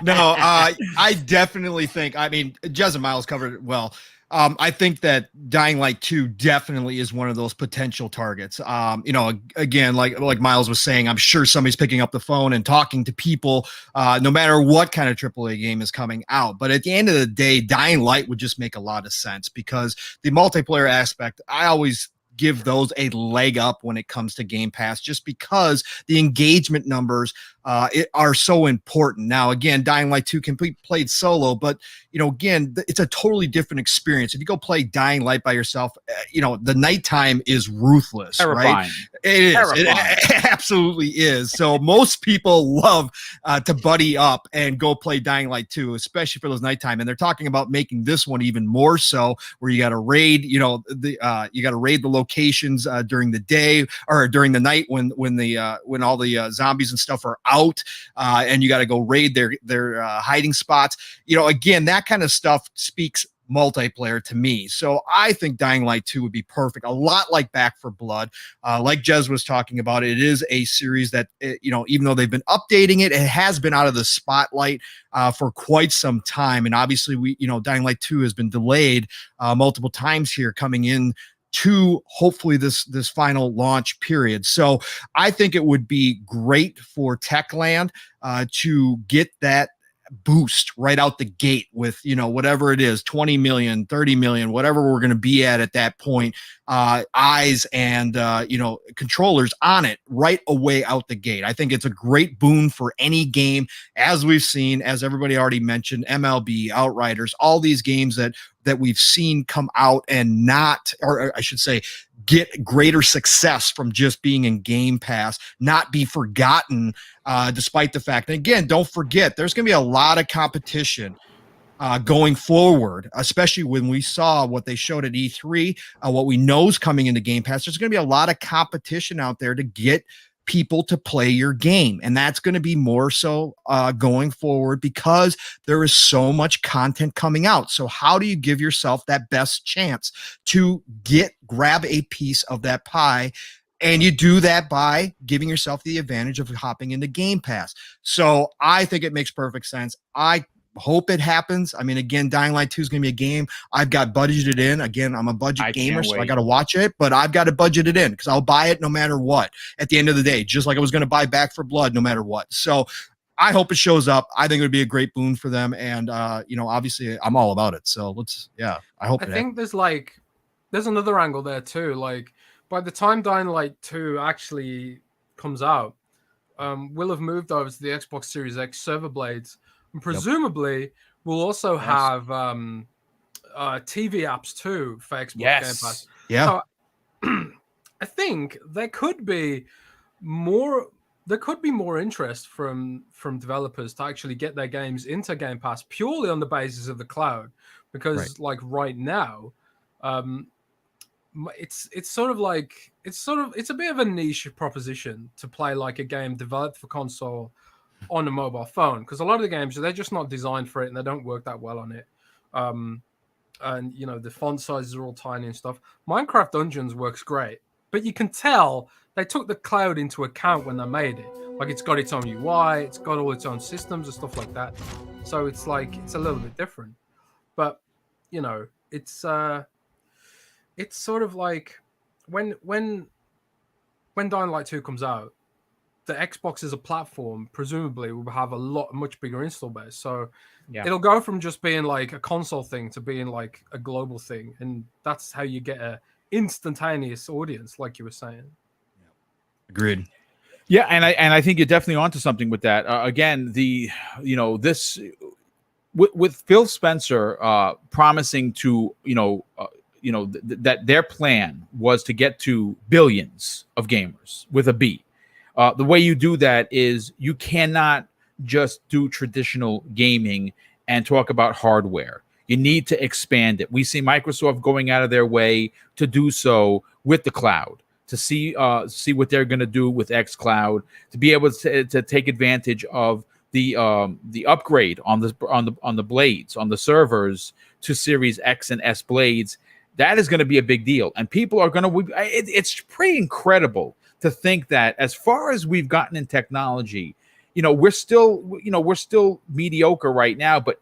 No, I definitely think. I mean, Jez and Miles covered it well. I think that Dying Light 2 definitely is one of those potential targets. Again, like Miles was saying, I'm sure somebody's picking up the phone and talking to people, no matter what kind of AAA game is coming out. But at the end of the day, Dying Light would just make a lot of sense because the multiplayer aspect, I always give those a leg up when it comes to Game Pass, just because the engagement numbers are so important. Now, again, Dying Light 2 can be played solo, but again, it's a totally different experience. If you go play Dying Light by yourself, the nighttime is ruthless. Terrifying. Right? It is. It absolutely is. So most people love to buddy up and go play Dying Light 2, especially for those nighttime. And they're talking about making this one even more so, where you got to raid, you got to raid the locations during the day or during the night when all the zombies and stuff are out, and you got to go raid their hiding spots. Again, that kind of stuff speaks multiplayer to me. So I think Dying Light 2 would be perfect. A lot like Back 4 Blood. Like Jez was talking about, it is a series that, even though they've been updating it, it has been out of the spotlight for quite some time. And obviously Dying Light 2 has been delayed multiple times here coming in to hopefully this final launch period. So I think it would be great for Techland to get that boost right out the gate with whatever it is, 20 million, 30 million, whatever we're going to be at that point, eyes and controllers on it right away out the gate. I think it's a great boon for any game, as we've seen, as everybody already mentioned, MLB, Outriders, all these games that we've seen come out and or I should say, get greater success from just being in Game Pass, not be forgotten, despite the fact. And again, don't forget, there's going to be a lot of competition going forward, especially when we saw what they showed at E3, what we know is coming into Game Pass. There's going to be a lot of competition out there to get people to play your game, and that's going to be more so going forward because there is so much content coming out. So how do you give yourself that best chance to grab a piece of that pie? And you do that by giving yourself the advantage of hopping into Game Pass. So I think it makes perfect sense. I hope it happens. I mean, again, Dying Light 2 is going to be a game I've got budgeted in. Again, I'm a budget gamer, so I got to watch it, but I've got to budget it in because I'll buy it no matter what at the end of the day, just like I was going to buy Back 4 Blood no matter what. So I hope it shows up. I think it would be a great boon for them. And, obviously I'm all about it. So I hope I think there's another angle there too. Like by the time Dying Light 2 actually comes out, we'll have moved over to the Xbox Series X server blades. And presumably, we'll also have TV apps too for Xbox Game Pass. Yeah. So, I think there could be more interest from developers to actually get their games into Game Pass purely on the basis of the cloud, because right now, it's a bit of a niche proposition to play like a game developed for console on a mobile phone, because a lot of the games, they're just not designed for it and they don't work that well on it. And the font sizes are all tiny and stuff. Minecraft Dungeons works great, but you can tell they took the cloud into account when they made it. Like, it's got its own UI, it's got all its own systems and stuff like that. So it's a little bit different. But it's sort of like when Dying Light 2 comes out, the Xbox as a platform presumably will have a much bigger install base. So it'll go from just being like a console thing to being like a global thing. And that's how you get a instantaneous audience, like you were saying. Agreed. Yeah, and I think you're definitely onto something with that. Again, this with Phil Spencer promising to that their plan was to get to billions of gamers with a B. The way you do that is you cannot just do traditional gaming and talk about hardware. You need to expand it. We see Microsoft going out of their way to do so with the cloud, to see what they're going to do with xCloud, to be able to take advantage of the upgrade on the blades, on the servers to Series X and S blades. That is going to be a big deal, and people are going to. It's pretty incredible to think that as far as we've gotten in technology, we're still mediocre right now. But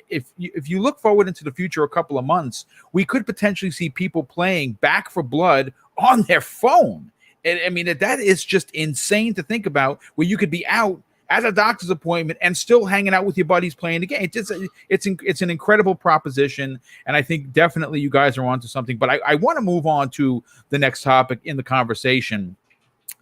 if you look forward into the future, a couple of months, we could potentially see people playing Back 4 Blood on their phone. And I mean, that is just insane to think about, where you could be out at a doctor's appointment and still hanging out with your buddies playing the game. It's an incredible proposition, and I think definitely you guys are onto something. But I want to move on to the next topic in the conversation.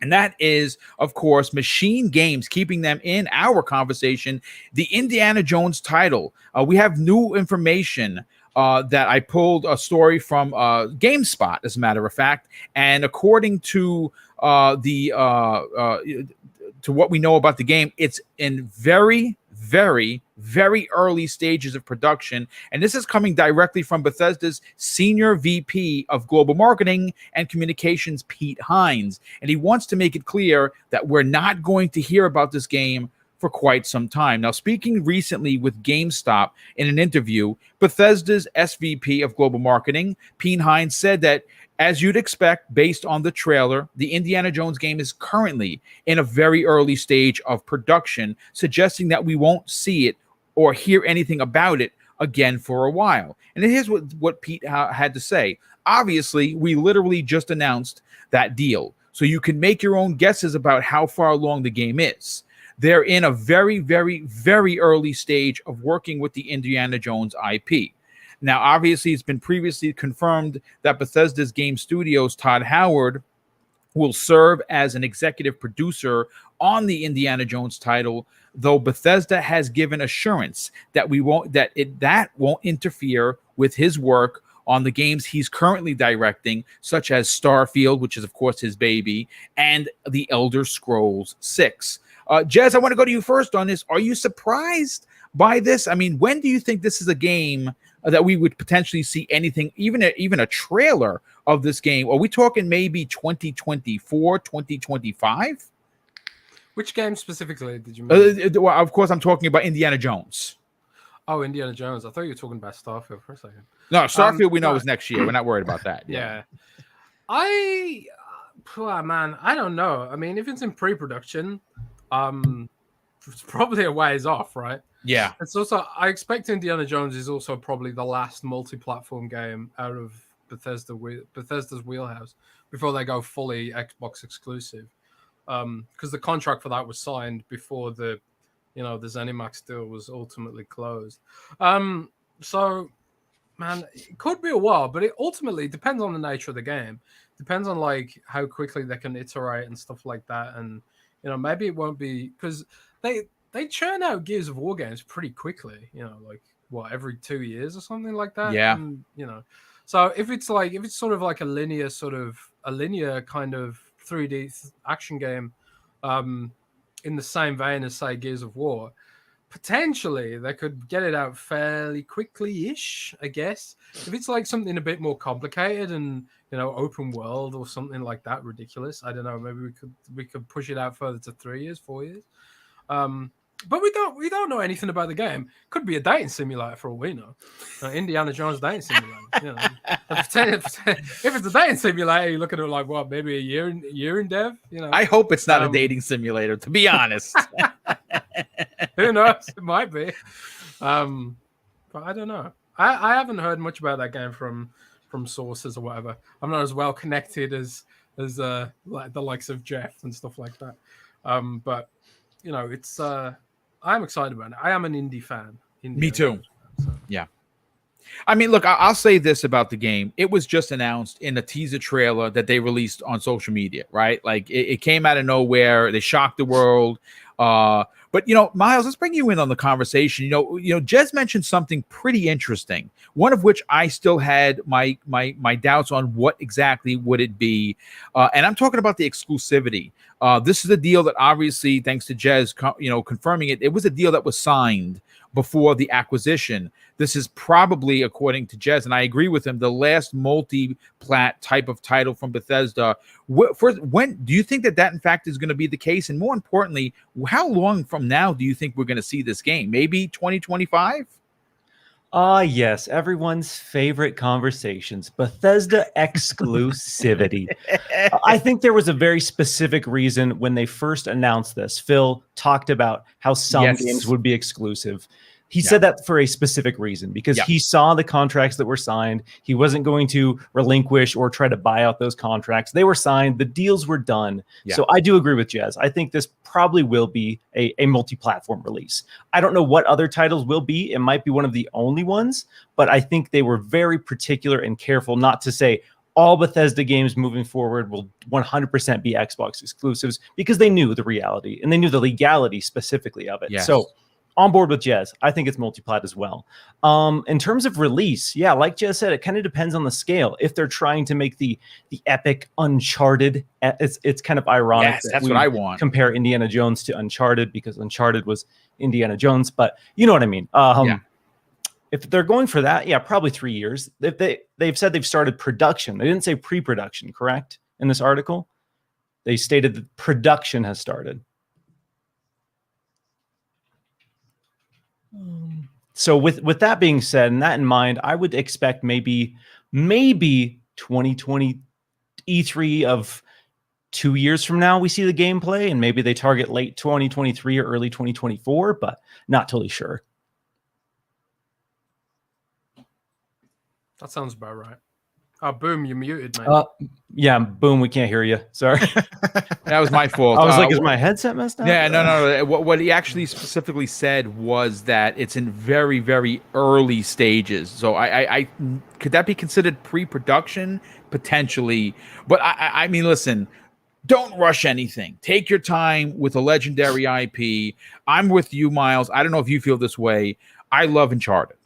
And that is, of course, Machine Games, keeping them in our conversation. The Indiana Jones title. We have new information that I pulled a story from GameSpot, as a matter of fact. And according to to what we know about the game, it's in very, very, very early stages of production. And this is coming directly from Bethesda's Senior VP of Global Marketing and Communications, Pete Hines. And he wants to make it clear that we're not going to hear about this game for quite some time. Now, speaking recently with GameStop in an interview, Bethesda's SVP of Global Marketing, Pete Hines, said that, as you'd expect, based on the trailer, the Indiana Jones game is currently in a very early stage of production, suggesting that we won't see it or hear anything about it again for a while. And here's what Pete had to say. Obviously, we literally just announced that deal, so you can make your own guesses about how far along the game is. They're in a very, very, very early stage of working with the Indiana Jones IP. Now, obviously, it's been previously confirmed that Bethesda's game studios, Todd Howard, will serve as an executive producer on the Indiana Jones title, though Bethesda has given assurance that that won't interfere with his work on the games he's currently directing, such as Starfield, which is, of course, his baby, and The Elder Scrolls 6. Jez, I want to go to you first on this. Are you surprised by this? I mean, when do you think this is a game that we would potentially see anything, even a trailer of this game? Are we talking maybe 2024, 2025? Which game specifically did you mean? Well, of course, I'm talking about Indiana Jones. Oh, Indiana Jones. I thought you were talking about Starfield for a second. No, Starfield we know is next year. We're not worried about that. Yeah. Man, I don't know. I mean, if it's in pre-production, it's probably a ways off, right? Yeah. It's also, I expect Indiana Jones is also probably the last multi-platform game out of Bethesda's wheelhouse before they go fully Xbox exclusive. Because the contract for that was signed before the ZeniMax deal was ultimately closed. So, man, it could be a while, but it ultimately depends on the nature of the game. Depends on like how quickly they can iterate and stuff like that. And maybe it won't be, because they churn out Gears of War games pretty quickly. Like every 2 years or something like that. Yeah. And, so if it's sort of like a linear kind of 3D action game, in the same vein as say Gears of War, potentially they could get it out fairly quickly-ish, I guess. If it's like something a bit more complicated and open world or something like that ridiculous, I don't know, maybe we could push it out further to 3 years, 4 years. But we don't know anything about the game. Could be a dating simulator for all we know. Indiana Jones dating simulator. If it's a dating simulator, you look at it like what, maybe a year in dev. I hope it's not a dating simulator, to be honest. Who knows? It might be. But I don't know. I haven't heard much about that game from sources or whatever. I'm not as well connected as like the likes of Jeff and stuff like that. But it's I'm excited about it. I am an indie fan. Me too. Yeah. I mean, look, I'll say this about the game. It was just announced in a teaser trailer that they released on social media, right? Like it came out of nowhere. They shocked the world. But Miles, let's bring you in on the conversation. Jez mentioned something pretty interesting. One of which I still had my doubts on what exactly would it be, and I'm talking about the exclusivity. This is a deal that obviously, thanks to Jez, confirming it, it was a deal that was signed before the acquisition. This is probably, according to Jez, and I agree with him, the last multi-plat type of title from Bethesda. When do you think that in fact is going to be the case? And more importantly, how long from now do you think we're going to see this game? Maybe 2025? Yes, everyone's favorite conversations, Bethesda exclusivity. I think there was a very specific reason when they first announced this. Phil talked about how some games would be exclusive. He said that for a specific reason, because he saw the contracts that were signed. He wasn't going to relinquish or try to buy out those contracts. They were signed. The deals were done. Yeah. So I do agree with Jez. I think this probably will be a multi-platform release. I don't know what other titles will be. It might be one of the only ones, but I think they were very particular and careful not to say all Bethesda games moving forward will 100% be Xbox exclusives, because they knew the reality and they knew the legality specifically of it. Yes. So on board with Jez. I think it's multi-plat as well. In terms of release, like Jez said, it kind of depends on the scale. If they're trying to make the epic Uncharted, it's kind of ironic. Yes, that's what I want. Compare Indiana Jones to Uncharted, because Uncharted was Indiana Jones, but you know what I mean. If they're going for that, probably 3 years. They've said they've started production. They didn't say pre-production, correct? In this article, they stated that production has started. So with that being said, and that in mind, I would expect maybe 2020 E3 of 2 years from now, we see the gameplay, and maybe they target late 2023 or early 2024, but not totally sure. That sounds about right. Oh, Boom, you're muted, mate. Boom, we can't hear you. Sorry. That was my fault. I was like, is my headset messed up? Yeah, no. What he actually specifically said was that it's in very, very early stages. So I could that be considered pre-production? Potentially. But I mean, listen, don't rush anything. Take your time with a legendary IP. I'm with you, Miles. I don't know if you feel this way. I love Uncharted.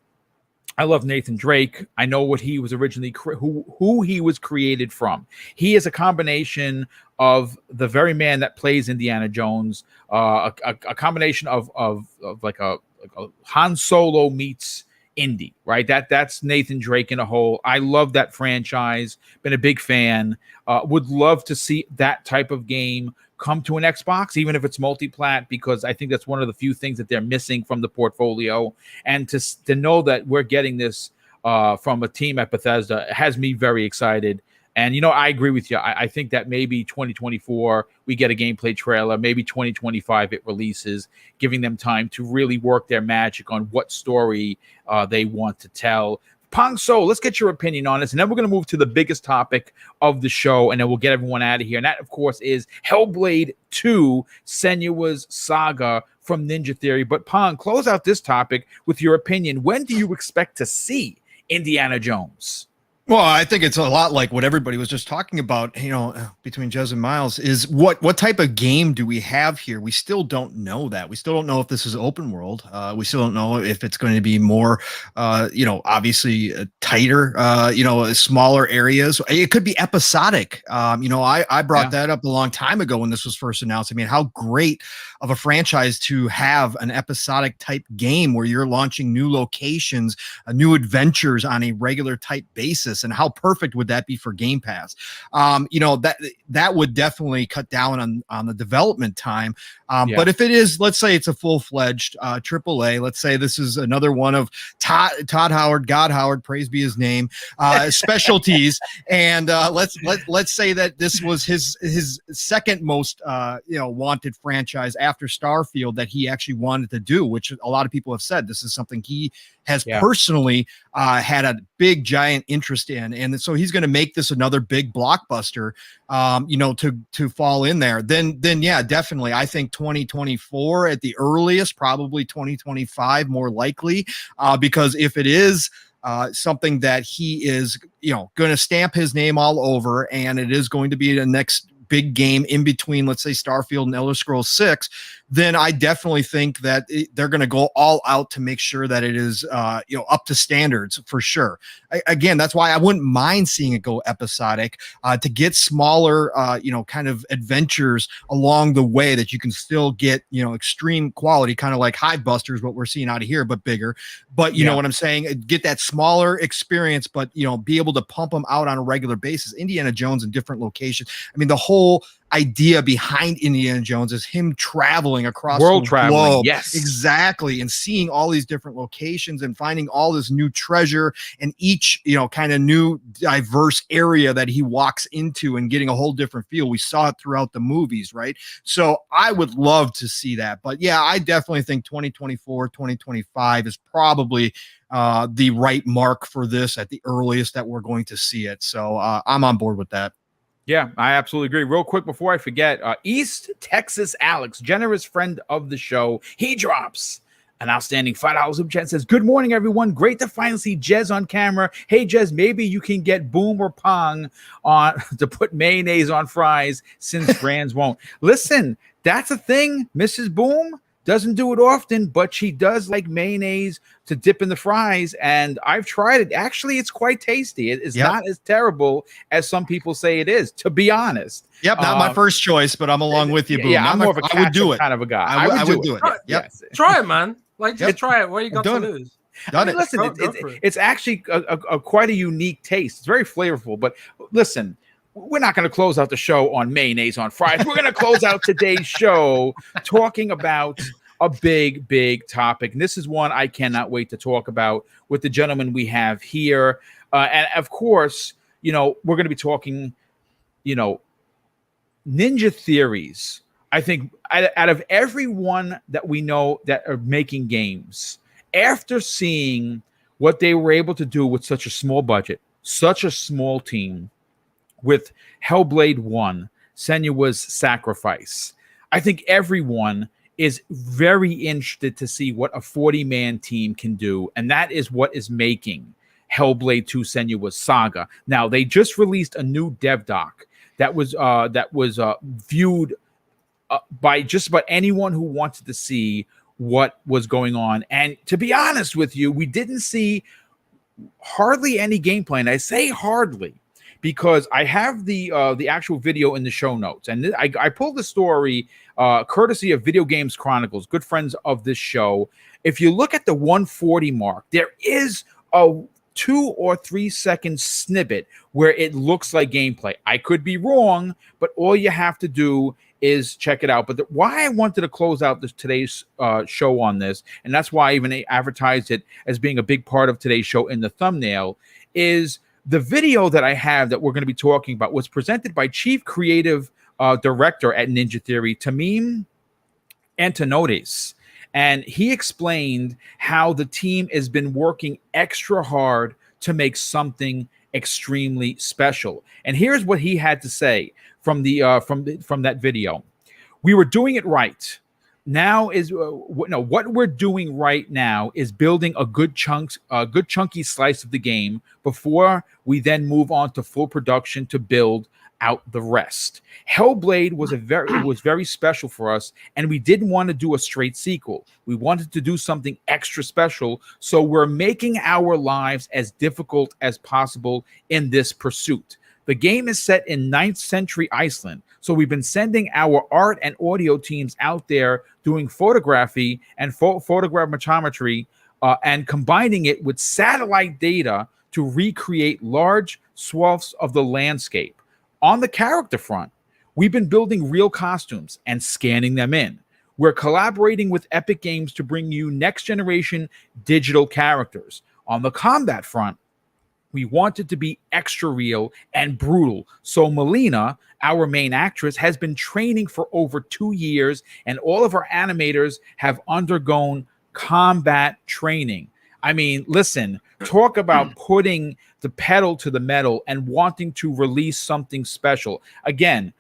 I love Nathan Drake. I know what he was originally, who he was created from. He is a combination of the very man that plays Indiana Jones, a combination of like a Han Solo meets Indy, right? That's Nathan Drake in a whole. I love that franchise. Been a big fan. Would love to see that type of game come to an Xbox, even if it's multi-plat, because I think that's one of the few things that they're missing from the portfolio. And to know that we're getting this from a team at Bethesda has me very excited. And, I agree with you. I think that maybe 2024, we get a gameplay trailer. Maybe 2025, it releases, giving them time to really work their magic on what story they want to tell. Pong So, let's get your opinion on this. And then we're going to move to the biggest topic of the show, and then we'll get everyone out of here. And that, of course, is Hellblade 2, Senua's Saga from Ninja Theory. But Pong, close out this topic with your opinion. When do you expect to see Indiana Jones? Well, I think it's a lot like what everybody was just talking about, between Jez and Miles, is what type of game do we have here? We still don't know that. We still don't know if this is open world. We still don't know if it's going to be more, obviously tighter, smaller areas. It could be episodic. I brought that up a long time ago when this was first announced. I mean, how great of a franchise to have an episodic type game where you're launching new locations, new adventures on a regular type basis. And how perfect would that be for Game Pass? That would definitely cut down on the development time. But if it is, let's say it's a full-fledged AAA, let's say this is another one of Todd Howard, God Howard, praise be his name, specialties. And let's say that this was his second most wanted franchise after Starfield that he actually wanted to do, which a lot of people have said this is something he has personally had a big giant interest in, and so he's going to make this another big blockbuster to fall in there. Then yeah, definitely I think 2024 at the earliest, probably 2025 more likely, because if it is something that he is going to stamp his name all over, and it is going to be the next big game in between, let's say Starfield and Elder Scrolls 6, then I definitely think that they're going to go all out to make sure that it is, up to standards for sure. Again, that's why I wouldn't mind seeing it go episodic, to get smaller, kind of adventures along the way that you can still get, extreme quality, kind of like Hive Busters, what we're seeing out of here, but bigger. But you know what I'm saying? Get that smaller experience, but, be able to pump them out on a regular basis. Indiana Jones in different locations. I mean, the whole idea behind Indiana Jones is him traveling across world the traveling. globe. Yes, exactly, and seeing all these different locations and finding all this new treasure and each kind of new diverse area that he walks into and getting a whole different feel. We saw it throughout the movies, right? So I would love to see that. But yeah, I definitely think 2024, 2025 is probably the right mark for this at the earliest that we're going to see it. So I'm on board with that. Yeah, I absolutely agree. Real quick before I forget, East Texas Alex, generous friend of the show, he drops an outstanding $5 super chat. Says, "Good morning, everyone. Great to finally see Jez on camera. Hey, Jez, maybe you can get Boom or Pong on to put mayonnaise on fries since brands won't." Listen, that's a thing. Mrs. Boom doesn't do it often, but she does like mayonnaise to dip in the fries, and I've tried it. Actually, it's quite tasty. It is not as terrible as some people say it is, to be honest. Yep, not my first choice, but I'm along with you, Boom. Yeah, I'm more of a I would do it. kind of a guy. I would do it. Try, yep. Try it, man. Like, just try it. What you got to lose? Listen, it's actually a quite a unique taste. It's very flavorful, but listen, we're not going to close out the show on mayonnaise on fries. We're going to close out today's show talking about a big topic. And this is one I cannot wait to talk about with the gentleman we have here. And of course, we're going to be talking, Ninja Theories. I think out of everyone that we know that are making games, after seeing what they were able to do with such a small budget, such a small team, with Hellblade 1, Senua's Sacrifice, I think everyone is very interested to see what a 40-man team can do, and that is what is making Hellblade 2 Senua's Saga. Now, they just released a new dev doc that was viewed by just about anyone who wanted to see what was going on. And to be honest with you, we didn't see hardly any gameplay, and I say hardly because I have the actual video in the show notes, and I pulled the story courtesy of Video Games Chronicles, good friends of this show. If you look at the 140 mark, there is a 2 or 3 second snippet where it looks like gameplay. I could be wrong, but all you have to do is check it out. But why I wanted to close out today's show on this, and that's why I even advertised it as being a big part of today's show in the thumbnail, is the video that I have that we're going to be talking about was presented by Chief Creative Director at Ninja Theory, Tamim Antonides. And he explained how the team has been working extra hard to make something extremely special. And here's what he had to say from that video. We were doing it right. Now is what we're doing right now is building a good chunky slice of the game before we then move on to full production to build out the rest. Hellblade was very special for us, and we didn't want to do a straight sequel. We wanted to do something extra special, so we're making our lives as difficult as possible in this pursuit. The game is set in 9th century Iceland, so we've been sending our art and audio teams out there doing photography and photogrammetry and combining it with satellite data to recreate large swaths of the landscape. On the character front, we've been building real costumes and scanning them in. We're collaborating with Epic Games to bring you next-generation digital characters. On the combat front, we want it to be extra real and brutal. So Melina, our main actress, has been training for over 2 years, and all of our animators have undergone combat training. I mean, listen, talk about putting the pedal to the metal and wanting to release something special. Again,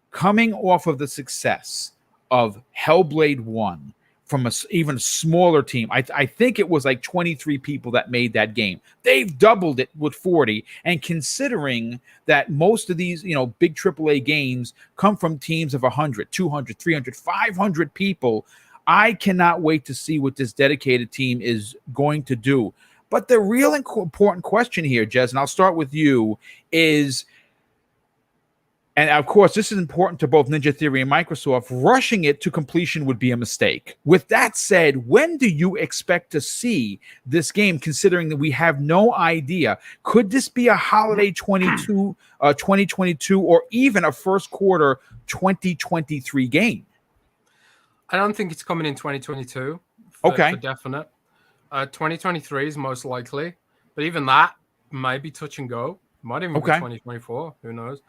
coming off of the success of Hellblade 1 from even smaller team. I think it was like 23 people that made that game. They've doubled it with 40. And considering that most of these, big AAA games come from teams of 100, 200, 300, 500 people, I cannot wait to see what this dedicated team is going to do. But the real important question here, Jez, and I'll start with you, is, and of course, this is important to both Ninja Theory and Microsoft, rushing it to completion would be a mistake. With that said, when do you expect to see this game, considering that we have no idea? Could this be a holiday 2022 or even a first quarter 2023 game? I don't think it's coming in 2022. For definite. 2023 is most likely, but even that might be touch and go. Might even be 2024. Who knows?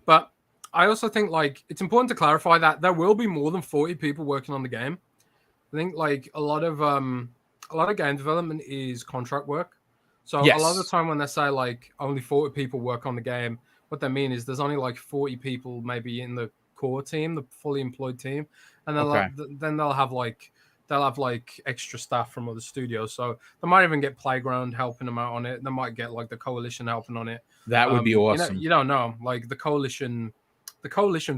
But I also think it's important to clarify that there will be more than 40 people working on the game. I think a lot of game development is contract work. So a lot of the time when they say only 40 people work on the game, what they mean is there's only 40 people maybe in the core team, the fully employed team, and then they'll have extra staff from other studios. So they might even get Playground helping them out on it. They might get the Coalition helping on it. That would be awesome. You don't know. The Coalition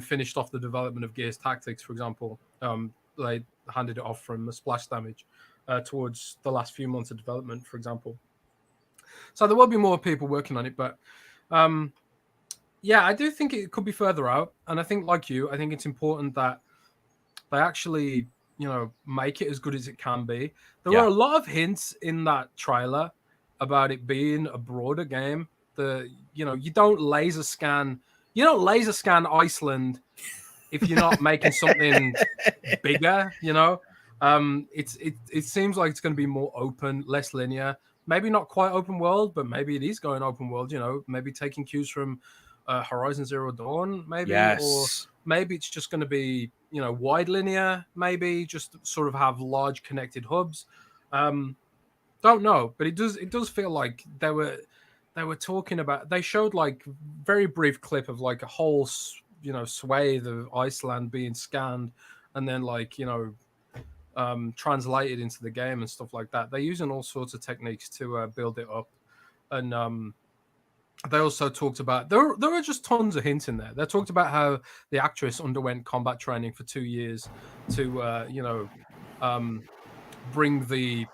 finished off the development of Gears Tactics, for example. They handed it off from Splash Damage towards the last few months of development, for example. So there will be more people working on it, but I do think it could be further out. And I think, I think it's important that they actually, make it as good as it can be. There were a lot of hints in that trailer about it being a broader game. You don't laser scan Iceland if you're not making something bigger. It seems like it's going to be more open, less linear. Maybe not quite open world, but maybe it is going open world. Maybe taking cues from Horizon Zero Dawn, maybe, or maybe it's just going to be wide linear. Maybe just sort of have large connected hubs. Don't know, but it does feel like they were talking about. They showed very brief clip of a whole swathe of Iceland being scanned, and then translated into the game and stuff like that. They're using all sorts of techniques to build it up, and they also talked about there were just tons of hints in there. They talked about how the actress underwent combat training for 2 years to bring the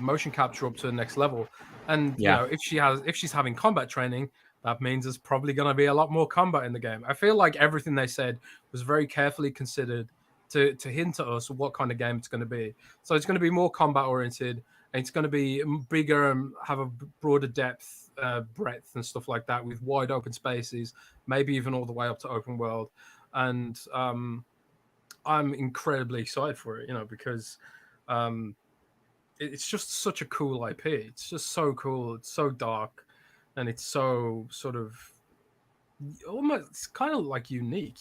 motion capture up to the next level. And if she's having combat training, that means there's probably going to be a lot more combat in the game. I feel like everything they said was very carefully considered to hint at us what kind of game it's going to be. So it's going to be more combat oriented, and it's going to be bigger and have a broader depth, breadth and stuff like that, with wide open spaces, maybe even all the way up to open world. And I'm incredibly excited for it, because it's just such a cool IP. It's just so cool. It's so dark, and it's so sort of almost kind of like unique,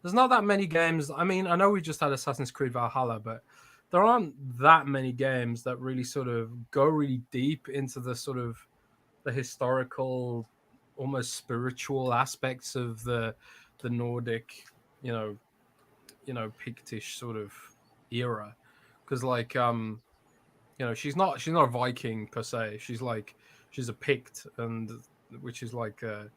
There's not that many games. I mean, I know we just had Assassin's Creed Valhalla, but there aren't that many games that really sort of go really deep into the sort of the historical, almost spiritual aspects of the Nordic, Pictish sort of era. Because she's not a Viking per se. She's a Pict, and which is like the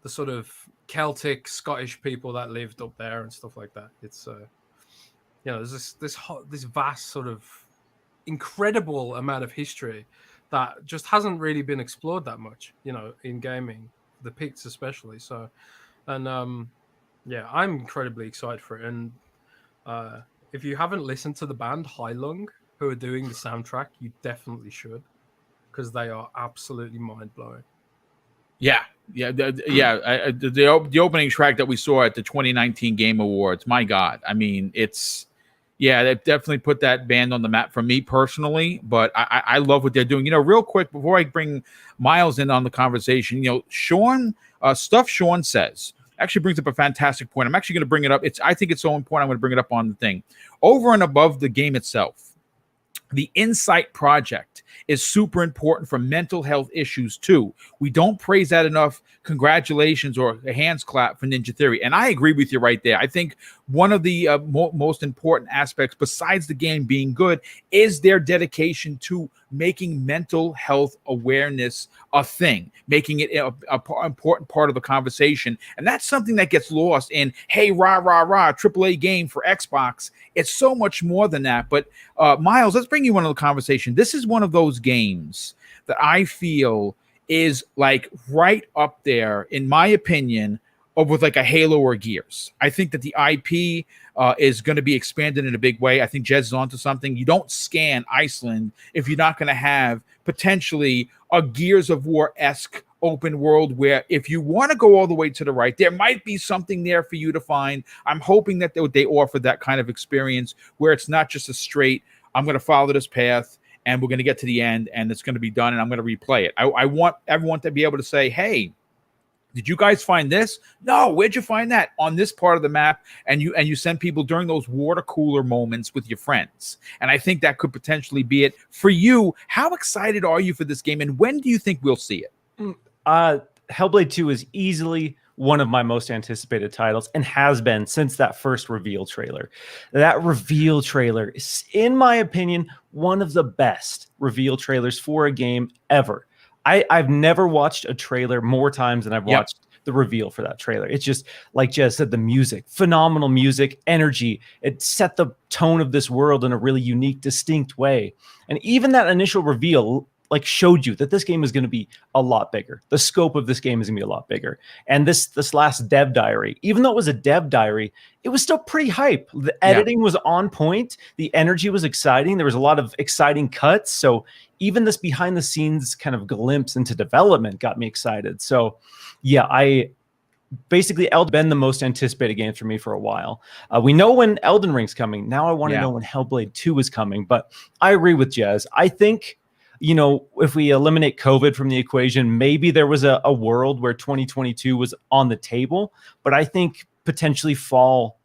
sort of Celtic Scottish people that lived up there and stuff like that. It's there's this vast sort of incredible amount of history that just hasn't really been explored that much, in gaming, the Picts especially. So, and I'm incredibly excited for it. And if you haven't listened to the band Heilung, who are doing the soundtrack, you definitely should, because they are absolutely mind-blowing. The opening track that we saw at the 2019 Game Awards, my God. I mean, they definitely put that band on the map for me personally, but I love what they're doing. Real quick, before I bring Miles in on the conversation, Sean says, actually brings up a fantastic point. I'm actually going to bring it up. I think it's so important. I'm going to bring it up on the thing. Over and above the game itself, the Insight Project is super important for mental health issues too. We don't praise that enough. Congratulations or a hands clap for Ninja Theory. And I agree with you right there. I think one of the most important aspects, besides the game being good, is their dedication to making mental health awareness a thing, making it a important part of the conversation. And that's something that gets lost in, hey, AAA game for Xbox. It's so much more than that. But Miles, let's bring you into the conversation. This is one of those games that I feel is like right up there, in my opinion, with like a Halo or Gears. I think that the IP is going to be expanded in a big way. I think Jez is onto something. You don't scan Iceland if you're not going to have potentially a Gears of War-esque open world where if you want to go all the way to the right, there might be something there for you to find. I'm hoping that they offer that kind of experience where it's not just a straight, I'm going to follow this path and we're going to get to the end and it's going to be done and I'm going to replay it. I want everyone to be able to say, hey, did you guys find this? No, where'd you find that? On this part of the map, and you send people during those water cooler moments with your friends. And I think that could potentially be it. For you, how excited are you for this game, and when do you think we'll see it? Hellblade 2 is easily one of my most anticipated titles and has been since that first reveal trailer. That reveal trailer is, in my opinion, one of the best reveal trailers for a game ever. I've never watched a trailer more times than I've watched the reveal for that trailer. It's just, like Jez said, the music, phenomenal music, energy. It set the tone of this world in a really unique, distinct way. And even that initial reveal like showed you that this game is going to be a lot bigger. The scope of this game is going to be a lot bigger. And this last dev diary, even though it was a dev diary, it was still pretty hype. The editing was on point. The energy was exciting. There was a lot of exciting cuts. So even this behind the scenes kind of glimpse into development got me excited. So yeah, basically Elden been the most anticipated game for me for a while. We know when Elden Ring's coming. Now I want to know when Hellblade 2 is coming. But I agree with Jez. I think, if we eliminate COVID from the equation, maybe there was a world where 2022 was on the table. But I think potentially fall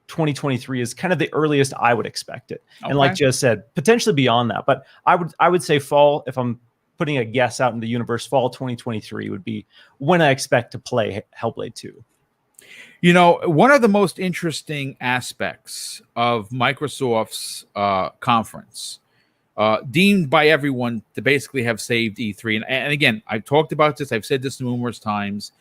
2023 is kind of the earliest I would expect it. Okay. And like Jez said, potentially beyond that. But I would say fall, if I'm putting a guess out in the universe, fall 2023 would be when I expect to play Hellblade 2. One of the most interesting aspects of Microsoft's conference, deemed by everyone to basically have saved E3. And again, I've talked about this. I've said this numerous times.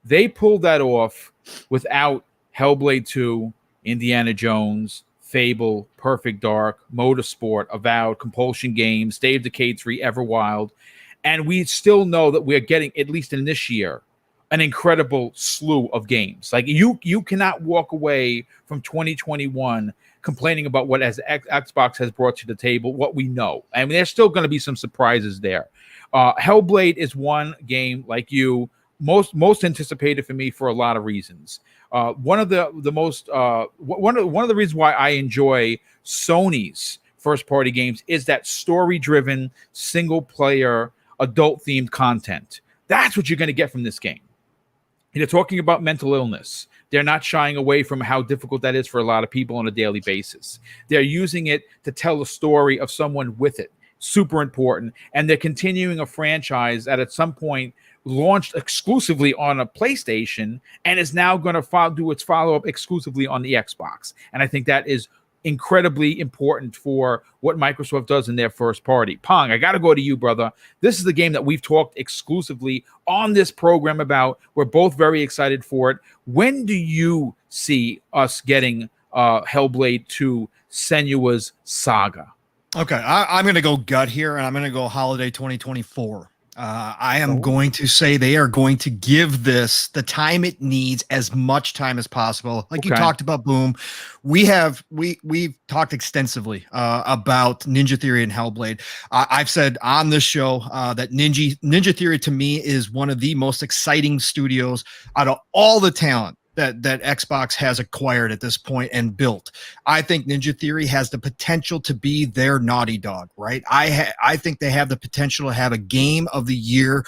They pulled that off without Hellblade 2, Indiana Jones, Fable, Perfect Dark, Motorsport, Avowed, Compulsion Games, State of Decay 3, Everwild. And we still know that we're getting, at least in this year, an incredible slew of games. Like you cannot walk away from 2021 complaining about what Xbox has brought to the table, what we know. I mean, there's still going to be some surprises there. Hellblade is one game, like you, most anticipated for me for a lot of reasons. One of the reasons why I enjoy Sony's first party games is that story driven, single player, adult themed content. That's what you're going to get from this game. They're talking about mental illness. They're not shying away from how difficult that is for a lot of people on a daily basis. They're using it to tell a story of someone with it. Super important. And they're continuing a franchise that at some point launched exclusively on a PlayStation and is now going to do its follow-up exclusively on the Xbox. And I think that is incredibly important for what Microsoft does in their first party. Pong, I got to go to you, brother. This is the game that we've talked exclusively on this program about. We're both very excited for it. When do you see us getting Hellblade 2 Senua's Saga? Okay, I'm going to go gut here, and I'm going to go holiday 2024. I am going to say they are going to give this the time it needs, as much time as possible. Like you talked about, Boom. We've talked extensively about Ninja Theory and Hellblade. I've said on this show that Ninja Theory to me is one of the most exciting studios out of all the talent that Xbox has acquired at this point and built. I think Ninja Theory has the potential to be their Naughty Dog, right? I think they have the potential to have a game of the year,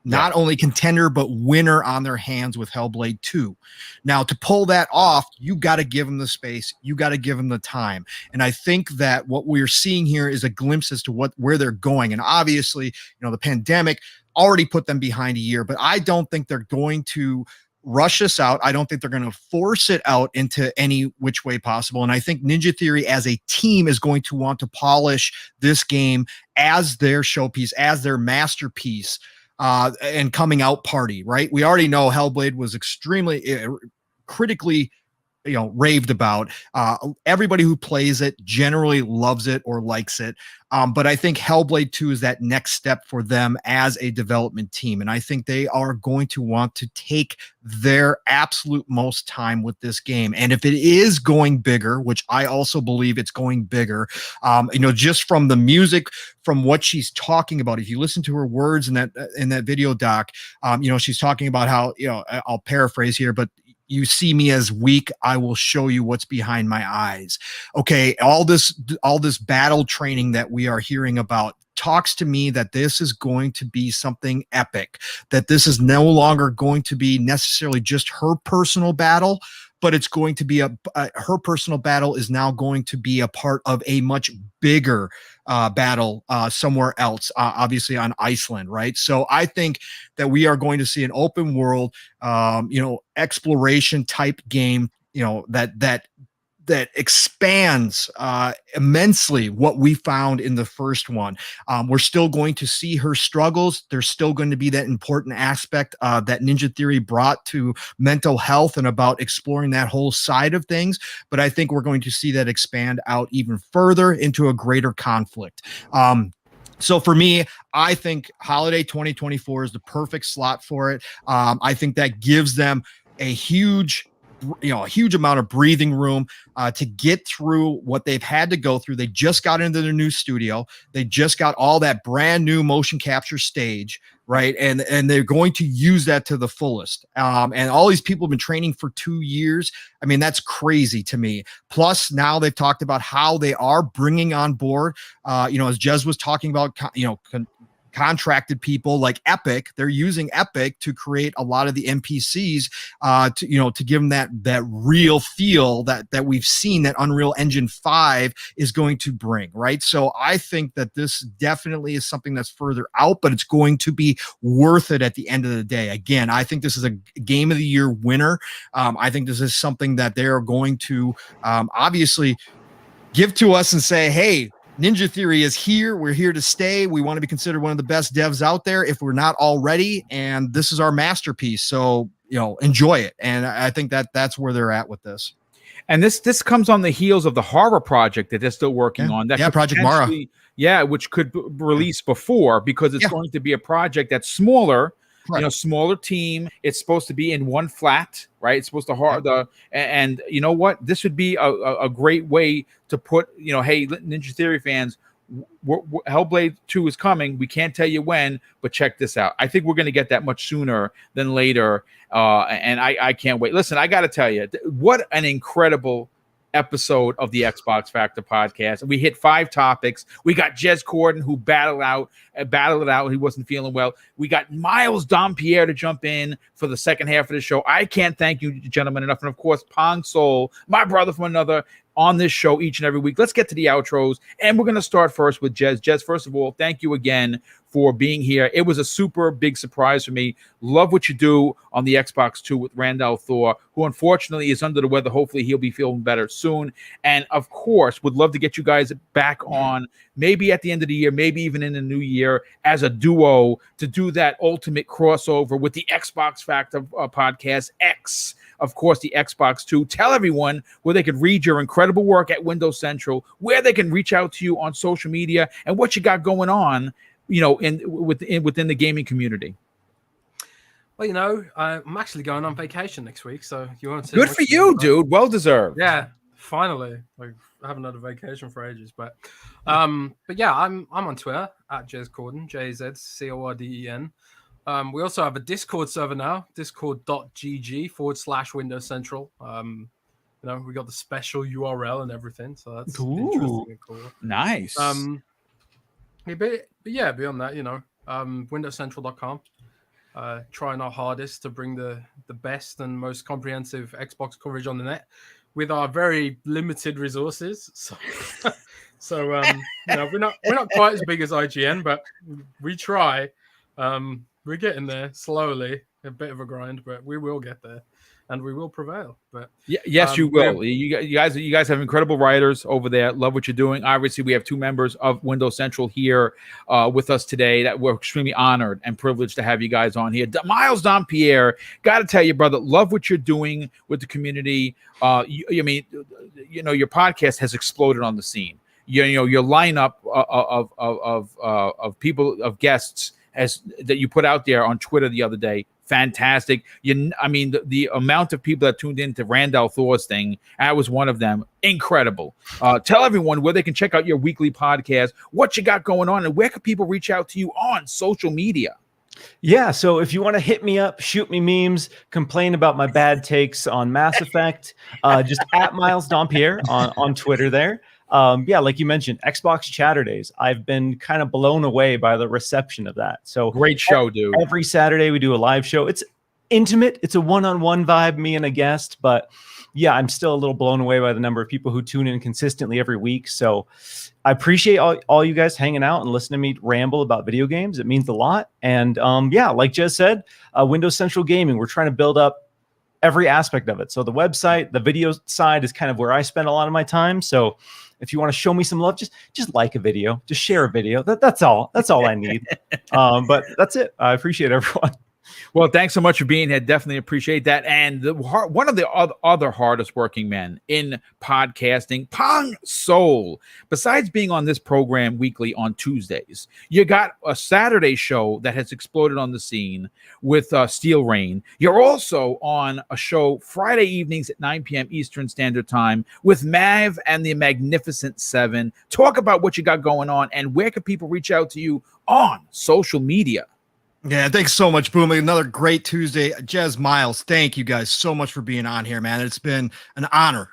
not only contender, but winner on their hands with Hellblade 2. Now, to pull that off, you got to give them the space. You got to give them the time. And I think that what we're seeing here is a glimpse as to where they're going. And obviously, the pandemic already put them behind a year, but I don't think they're going to rush this out. I don't think they're going to force it out into any which way possible. And I think Ninja Theory as a team is going to want to polish this game as their showpiece, as their masterpiece, and coming out party, right? We already know Hellblade was extremely critically raved about. Everybody who plays it generally loves it or likes it. But I think Hellblade 2 is that next step for them as a development team. And I think they are going to want to take their absolute most time with this game. And if it is going bigger, which I also believe it's going bigger, just from the music, from what she's talking about, if you listen to her words in that video doc, she's talking about how, I'll paraphrase here, but you see me as weak, I will show you what's behind my eyes. Okay, all this battle training that we are hearing about talks to me that this is going to be something epic, that this is no longer going to be necessarily just her personal battle, but it's going to be her personal battle is now going to be a part of a much bigger battle somewhere else, obviously on Iceland, right? So I think that we are going to see an open world, exploration type game, that expands immensely what we found in the first one. We're still going to see her struggles. There's still going to be that important aspect that Ninja Theory brought to mental health and about exploring that whole side of things. But I think we're going to see that expand out even further into a greater conflict. So for me, I think holiday 2024 is the perfect slot for it. I think that gives them a huge amount of breathing room to get through what they've had to go through. They just got into their new studio. They just got all that brand new motion capture stage, right? And they're going to use that to the fullest. And all these people have been training for 2 years. I mean, that's crazy to me. Plus, now they've talked about how they are bringing on board, as Jez was talking about, contracted people like Epic. They're using Epic to create a lot of the NPCs to give them that real feel that we've seen that Unreal Engine 5 is going to bring, right? So I think that this definitely is something that's further out, but it's going to be worth it at the end of the day. Again, I think this is a game of the year winner. I think this is something that they are going to obviously give to us and say, hey, Ninja Theory is here. We're here to stay. We want to be considered one of the best devs out there if we're not already. And this is our masterpiece. So, enjoy it. And I think that's where they're at with this. And this comes on the heels of the horror project that they're still working on. That could Project Mara. Which could release before, because it's going to be a project that's smaller. Right. Smaller team. It's supposed to be in one flat, right? It's supposed to and you know what? This would be a great way to put, hey, Ninja Theory fans, Hellblade 2 is coming. We can't tell you when, but check this out. I think we're going to get that much sooner than later, and I can't wait. Listen, I got to tell you, what an incredible episode of the Xbox Factor podcast. We hit 5 topics. We got Jez Corden, who battled it out. He wasn't feeling well. We got Miles Dompierre to jump in for the second half of the show. I can't thank you, gentlemen, enough. And of course, Pong Soul, my brother from another, on this show each and every week. Let's get to the outros, and we're going to start first with Jez. Jez, first of all, thank you again for being here. It was a super big surprise for me. Love what you do on the Xbox 2 with Randall Thor, who unfortunately is under the weather. Hopefully he'll be feeling better soon. And of course, would love to get you guys back on, maybe at the end of the year, maybe even in the new year, as a duo to do that ultimate crossover with the Xbox Factor podcast X. Of course, the Xbox 2. Tell everyone where they can read your incredible work at Windows Central, where they can reach out to you on social media, and what you got going on, within the gaming community. Well, I'm actually going on vacation next week, so you won't see. Good for you, dude. Well deserved. Yeah, finally. I haven't had a vacation for ages, but yeah, I'm on Twitter at Jez Corden, JZCorden. We also have a Discord server now, discord.gg/Windows Central. We got the special URL and everything, so that's interesting and cool. Nice. But beyond that, windowscentral.com. Trying our hardest to bring the best and most comprehensive Xbox coverage on the net with our very limited resources. So we're not quite as big as IGN, but we try. We're getting there slowly, a bit of a grind, but we will get there, and we will prevail. But yes, you will. You guys have incredible writers over there. Love what you're doing. Obviously, we have 2 members of Windows Central here with us today. That we're extremely honored and privileged to have you guys on here. Miles Dompierre, got to tell you, brother, love what you're doing with the community. Your podcast has exploded on the scene. Your lineup of people, of guests, that you put out there on Twitter the other day, fantastic. The amount of people that tuned in to Randall Thor's thing, I was one of them. Incredible. Tell everyone where they can check out your weekly podcast, what you got going on, and where can people reach out to you on social media? Yeah, so if you want to hit me up, shoot me memes, complain about my bad takes on Mass Effect, just at Miles Dompierre on Twitter there. Like you mentioned, Xbox Chatterdays. I've been kind of blown away by the reception of that. So great show, dude. Every Saturday we do a live show. It's intimate. It's a one-on-one vibe, me and a guest. But yeah, I'm still a little blown away by the number of people who tune in consistently every week. So I appreciate all you guys hanging out and listening to me ramble about video games. It means a lot. And like Jez said, Windows Central Gaming, we're trying to build up every aspect of it. So the website, the video side is kind of where I spend a lot of my time. So if you want to show me some love, just like a video, just share a video. That's all I need. But that's it. I appreciate everyone. Well, thanks so much for being here. Definitely appreciate that. And one of the other hardest working men in podcasting, Pong Soul. Besides being on this program weekly on Tuesdays, you got a Saturday show that has exploded on the scene with Steel Rain. You're also on a show Friday evenings at 9 p.m. Eastern Standard Time with Mav and the Magnificent Seven. Talk about what you got going on and where can people reach out to you on social media. Yeah, thanks so much, Boom. Another great Tuesday. Jez, Miles, thank you guys so much for being on here, man. It's been an honor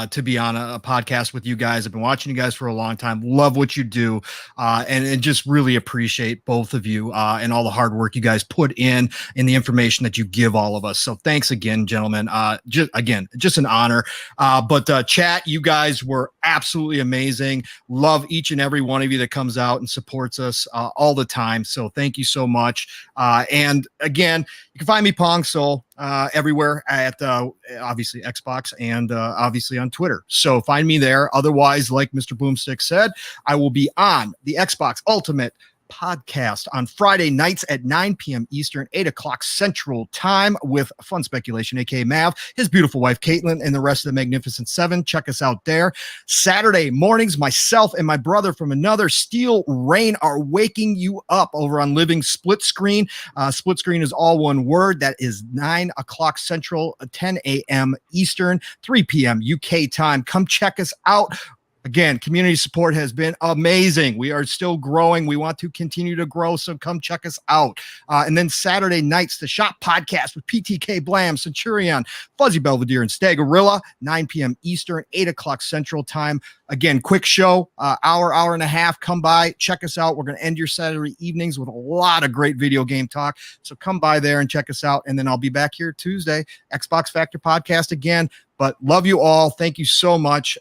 to be on a podcast with you guys. I've been watching you guys for a long time. Love what you do, and just really appreciate both of you and all the hard work you guys put in the information that you give all of us. So thanks again, gentlemen. Just an honor. But chat, you guys were absolutely amazing. Love each and every one of you that comes out and supports us all the time. So thank you so much. And again, you can find me Pong Soul everywhere at obviously Xbox and obviously on Twitter. So find me there. Otherwise, like Mr. Boomstick said, I will be on the Xbox Ultimate Podcast on Friday nights at 9 p.m. Eastern, 8 o'clock Central Time with Fun Speculation, aka Mav, his beautiful wife Caitlin, and the rest of the Magnificent Seven. Check us out there. Saturday mornings, myself and my brother from another Steel Rain are waking you up over on Living Split Screen. Split Screen is all one word. That is 9 o'clock Central, 10 a.m. Eastern, 3 p.m. UK time. Come check us out. Again, community support has been amazing. We are still growing. We want to continue to grow, so come check us out. And then Saturday nights, the Shop Podcast with PTK Blam, Centurion, Fuzzy Belvedere, and Stagorilla, 9 p.m. Eastern, 8 o'clock Central Time. Again, quick show, hour and a half. Come by, check us out. We're going to end your Saturday evenings with a lot of great video game talk. So come by there and check us out. And then I'll be back here Tuesday, Xbox Factor Podcast again. But love you all. Thank you so much.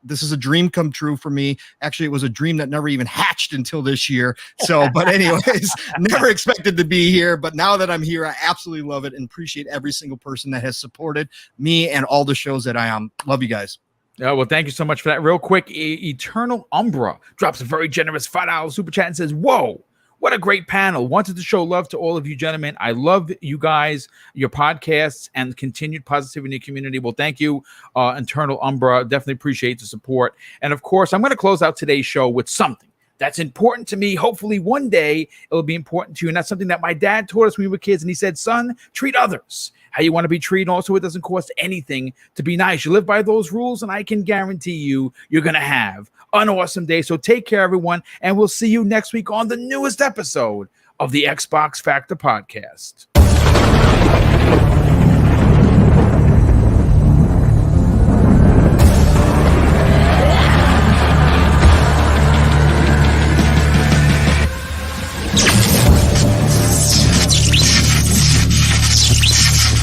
This is a dream come true for me. Actually, it was a dream that never even hatched until this year. So, but anyways, never expected to be here. But now that I'm here, I absolutely love it and appreciate every single person that has supported me and all the shows that I am. Love you guys. Oh, well, thank you so much for that. Real quick, Eternal Umbra drops a very generous $5 super chat and says, whoa, what a great panel. Wanted to show love to all of you gentlemen. I love you guys, your podcasts, and continued positivity in the community. Well, thank you, Eternal Umbra. Definitely appreciate the support. And, of course, I'm going to close out today's show with something that's important to me. Hopefully one day it'll be important to you. And that's something that my dad taught us when we were kids. And he said, son, treat others how you want to be treated. Also, it doesn't cost anything to be nice. You live by those rules, and I can guarantee you're going to have an awesome day. So take care, everyone, and we'll see you next week on the newest episode of the Xbox Factor Podcast.